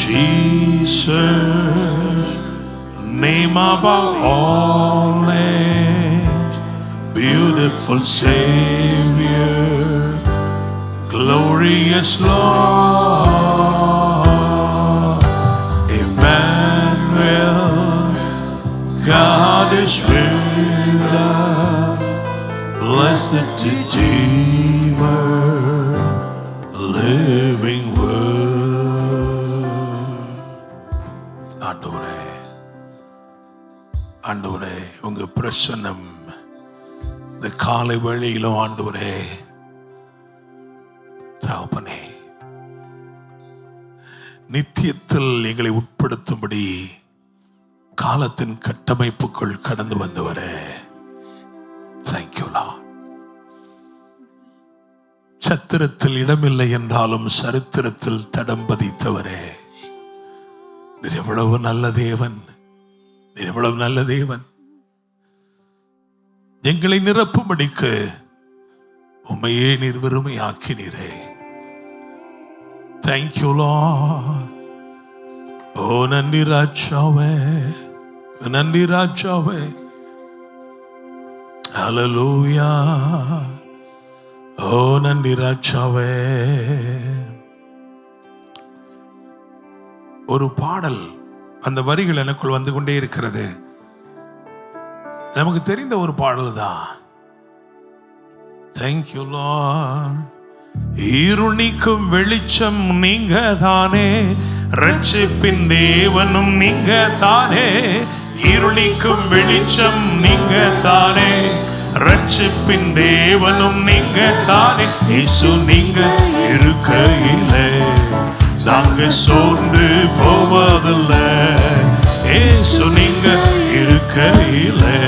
Jesus, name above all names, beautiful Savior, glorious Lord, Emmanuel, God is with us, blessed Redeemer, living Word. ஆண்டவரே, உங்க பிரசன்னம் இந்த காலை வேளையிலும் ஆண்டவரே தகப்பனே, நித்தியத்தில் எங்களை உட்படுத்தும்படி காலத்தின் கட்டமைப்புக்குள் கடந்து வந்தவரே, தேங்க்யூ லார்ட். சத்திரத்தில் இடமில்லை என்றாலும் சரித்திரத்தில் தடம் பதித்தவரே, நீர் எவ்வளவு நல்ல தேவன், நீர் எவ்வளவு நல்ல தேவன். எங்களை நிரப்பும்படிக்கு உம்மையே நீர் வெறுமையாக்கினீரே. Thank you, Lord. Oh, நன்றி ராஜாவே, நன்றி ராஜாவே. Hallelujah. Oh, நன்றி ராஜாவே. ஒரு பாடல், அந்த வரிகள் எனக்குள் வந்து கொண்டே இருக்கிறது. நமக்கு தெரிந்த ஒரு பாடல் தான். Thank you, Lord. இருள் நீக்கும் வெளிச்சம் நீங்க தானே, ரட்சிப்பின் தேவனும் நீங்க தானே. இருள் நீக்கும் வெளிச்சம் நீங்க தானே, ரட்சிப்பின் தேவனும் நீங்க தானே. இயேசு நீங்க இருக்கையிலே நாங்க சோர்ந்து போவதில்லை. இயேசு நீங்க இருக்கையிலே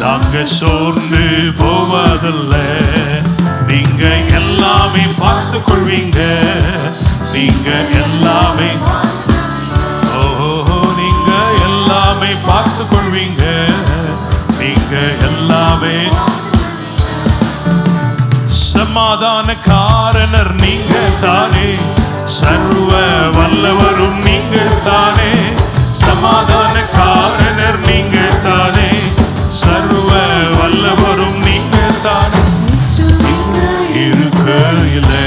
நாங்க சோர்ந்து போவதில்லை. நீங்க எல்லாமே பார்த்து கொள்வீங்க, நீங்க எல்லாமே, ஓ நீங்க எல்லாமே பார்த்து கொள்வீங்க, நீங்க எல்லாமே. சமாதான காரணர் நீங்க தானே, சர்வ வல்லவரும் நீங்க தானே. சமாதான காரணர் நீங்க தானே, சர்வ வல்லவரும் நீங்க தானே. இருக்கையிலே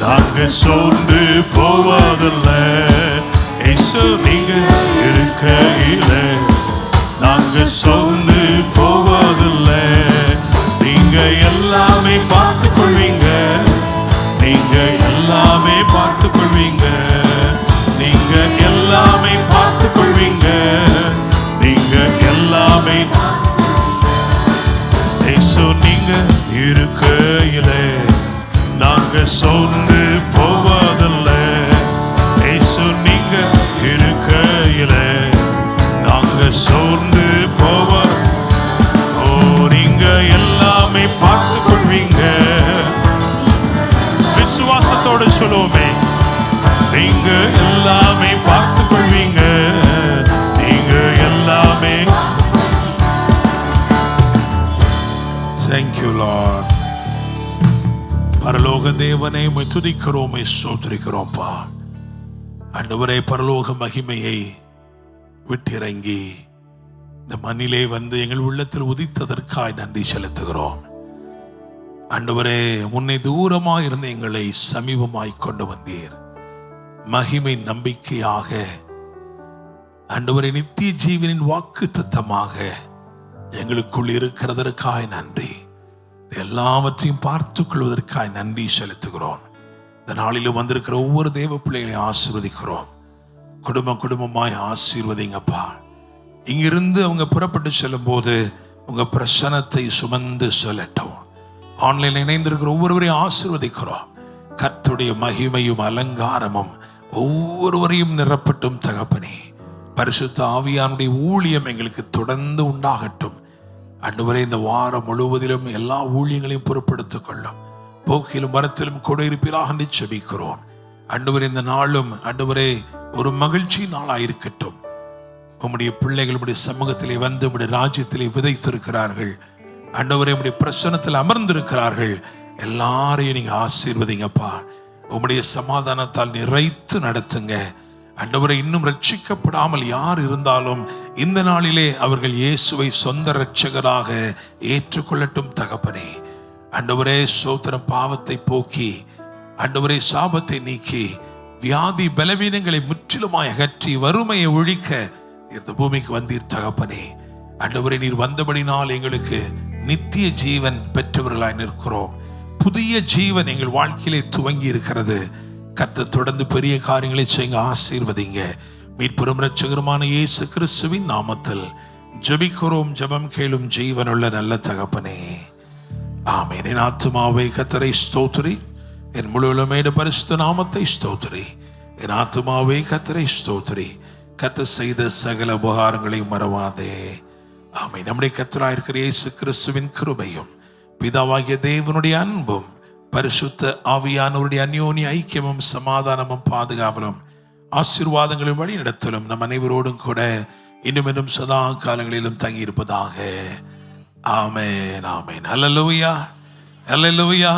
நாங்க சோர்ந்து போவதில்லை. இயேசு நீங்க இருக்கையிலே நாங்க சோர்ந்து போவதில்லை. நீங்க எல்லாமே பார்த்து கொள்வீங்க, நீங்க எல்லாமே பார்த்து கொள்வீங்க, நீங்க எல்லாமே பார்த்து கொள்வீங்க, நீங்க எல்லாமே. இயேசு நீங்க இருக்கையிலே நாங்க சோர்ந்து போவதில்லை. இயேசு நீங்க இருக்கையிலே நாங்க சோர்ந்து போவ. ஓ நீங்க எல்லாமே பார்த்து கொள்வீங்க. விசுவாசத்தோடு சொல்லுவோமே, நீங்க எல்லாமே பார்த்து கொள்வீங்க, நீங்க எல்லாமே. Thank you, Lord. பரலோக தேவனை துதிக்கிறோம், ஸ்தோத்திரிக்கிறோம்ப்பா. ஆண்டவரே, பரலோக மகிமையை விட்டிறங்கி இந்த மண்ணிலே வந்து எங்கள் உள்ளத்தில் உதித்ததற்காய் நன்றி செலுத்துகிறோம். ஆண்டவரே, முன்னே தூரமாய் இருந்த எங்களை சமீபமாய் கொண்டு வந்தீர். மகிமை நம்பிக்கையாக ஆண்டவரே, நித்திய ஜீவனின் வாக்கு தத்தமாக எங்களுக்குள் இருக்கிறதற்காய் நன்றி. எல்லாவற்றையும் பார்த்துக் கொள்வதற்காய் நன்றி செலுத்துகிறோம். இந்த நாளிலும் வந்திருக்கிற ஒவ்வொரு தேவ பிள்ளைகளையும் ஆசீர்வதிக்கிறோம். குடும்பமாய் ஆசீர்வதிங்கப்பா. இங்கிருந்து அவங்க புறப்பட்டு செல்லும் போது உங்க பிரசன்னத்தை சுமந்து செல்லட்டும். ஆன்லைன்ல இணைந்திருக்கிற ஒவ்வொருவரையும் ஆசீர்வதிக்கிறோம். கர்த்தருடைய மகிமையும் அலங்காரமும் ஒவ்வொருவரையும் நிரப்பட்டும் தகப்பனே. பரிசுத்த ஆவியானுடைய ஊழியம் எங்களுக்கு தொடர்ந்து உண்டாகட்டும். ஆண்டவரே, இந்த வாரம் முழுவதிலும் எல்லா ஊழியங்களையும் பொறுப்படுத்திக் கொள்ளும். போக்கிலும் மரத்திலும் கூட இருப்பீராக ஜெபிக்கிறோம். ஆண்டவரே, இந்த நாளும் ஆண்டவரே ஒரு மகிழ்ச்சி நாளாயிருக்கட்டும். உம்முடைய பிள்ளைகள் உம்முடைய சமூகத்திலே வந்து உம்முடைய ராஜ்யத்திலே விதைத்திருக்கிறார்கள். ஆண்டவரே, உம்முடைய பிரசன்னத்தில் அமர்ந்திருக்கிறார்கள். எல்லாரையும் நீங்க ஆசீர்வதிங்கப்பா. உம்முடைய சமாதானத்தால் நிறைத்து நடத்துங்க. ஆண்டவரே, இன்னும் ரட்சிக்கப்படாமல் யார் இருந்தாலும் இந்த நாளிலே அவர்கள் இயேசுவை சொந்த இரட்சகராக ஏற்றுக்கொள்ளட்டும் தகப்பனே. ஆண்டவரே, ஸ்தோத்திரம். பாவத்தை போக்கி ஆண்டவரே சாபத்தை நீக்கி வியாதி பலவீனங்களை முற்றிலுமாய் அகற்றி வறுமையை ஒழிக்க இந்த பூமிக்கு வந்தீர் தகப்பனே. ஆண்டவரே, நீர் வந்தபடினால் எங்களுக்கு நித்திய ஜீவன் பெற்றவர்களாய் நிற்கிறோம். புதிய ஜீவன் எங்கள் வாழ்க்கையிலே துவங்கி இருக்கிறது. கர்த்தர் தொடர்ந்து பெரிய காரியங்களை செய்ய ஆசீர்வதிங்க. மீட்பெரும் இரட்சகருமான இயேசு கிறிஸ்துவின் நாமத்தில் ஜெபிக்கிறோம். ஜெபம் கேளும் ஜீவனுள்ள நல்ல தகப்பனே, ஆமென். என் ஆத்துமாவே கர்த்தரை ஸ்தோத்திரி, என் முழுவலுமேடு பரிசுத்த நாமத்தை ஸ்தோத்திரி. என் ஆத்துமாவே கர்த்தரை ஸ்தோத்திரி, கர்த்தர் செய்த சகல உபகாரங்களை மறவாதே. ஆமென். நம்முடைய கர்த்தராயிருக்கிற இயேசு கிறிஸ்துவின் கிருபையும் பிதாவாகிய தேவனுடைய அன்பும் பரிசுத்த ஆவியானவருடைய அந்யோன்ய ஐக்கியமும் சமாதானமும் பாதுகாவலும் ஆசீர்வாதங்களும் வழி நடத்தலும் நம் அனைவரோடும் கூட இன்னும் சதா காலங்களிலும் தங்கி இருப்பதாக. ஆமென், ஆமென். அல்லேலூயா, அல்லேலூயா.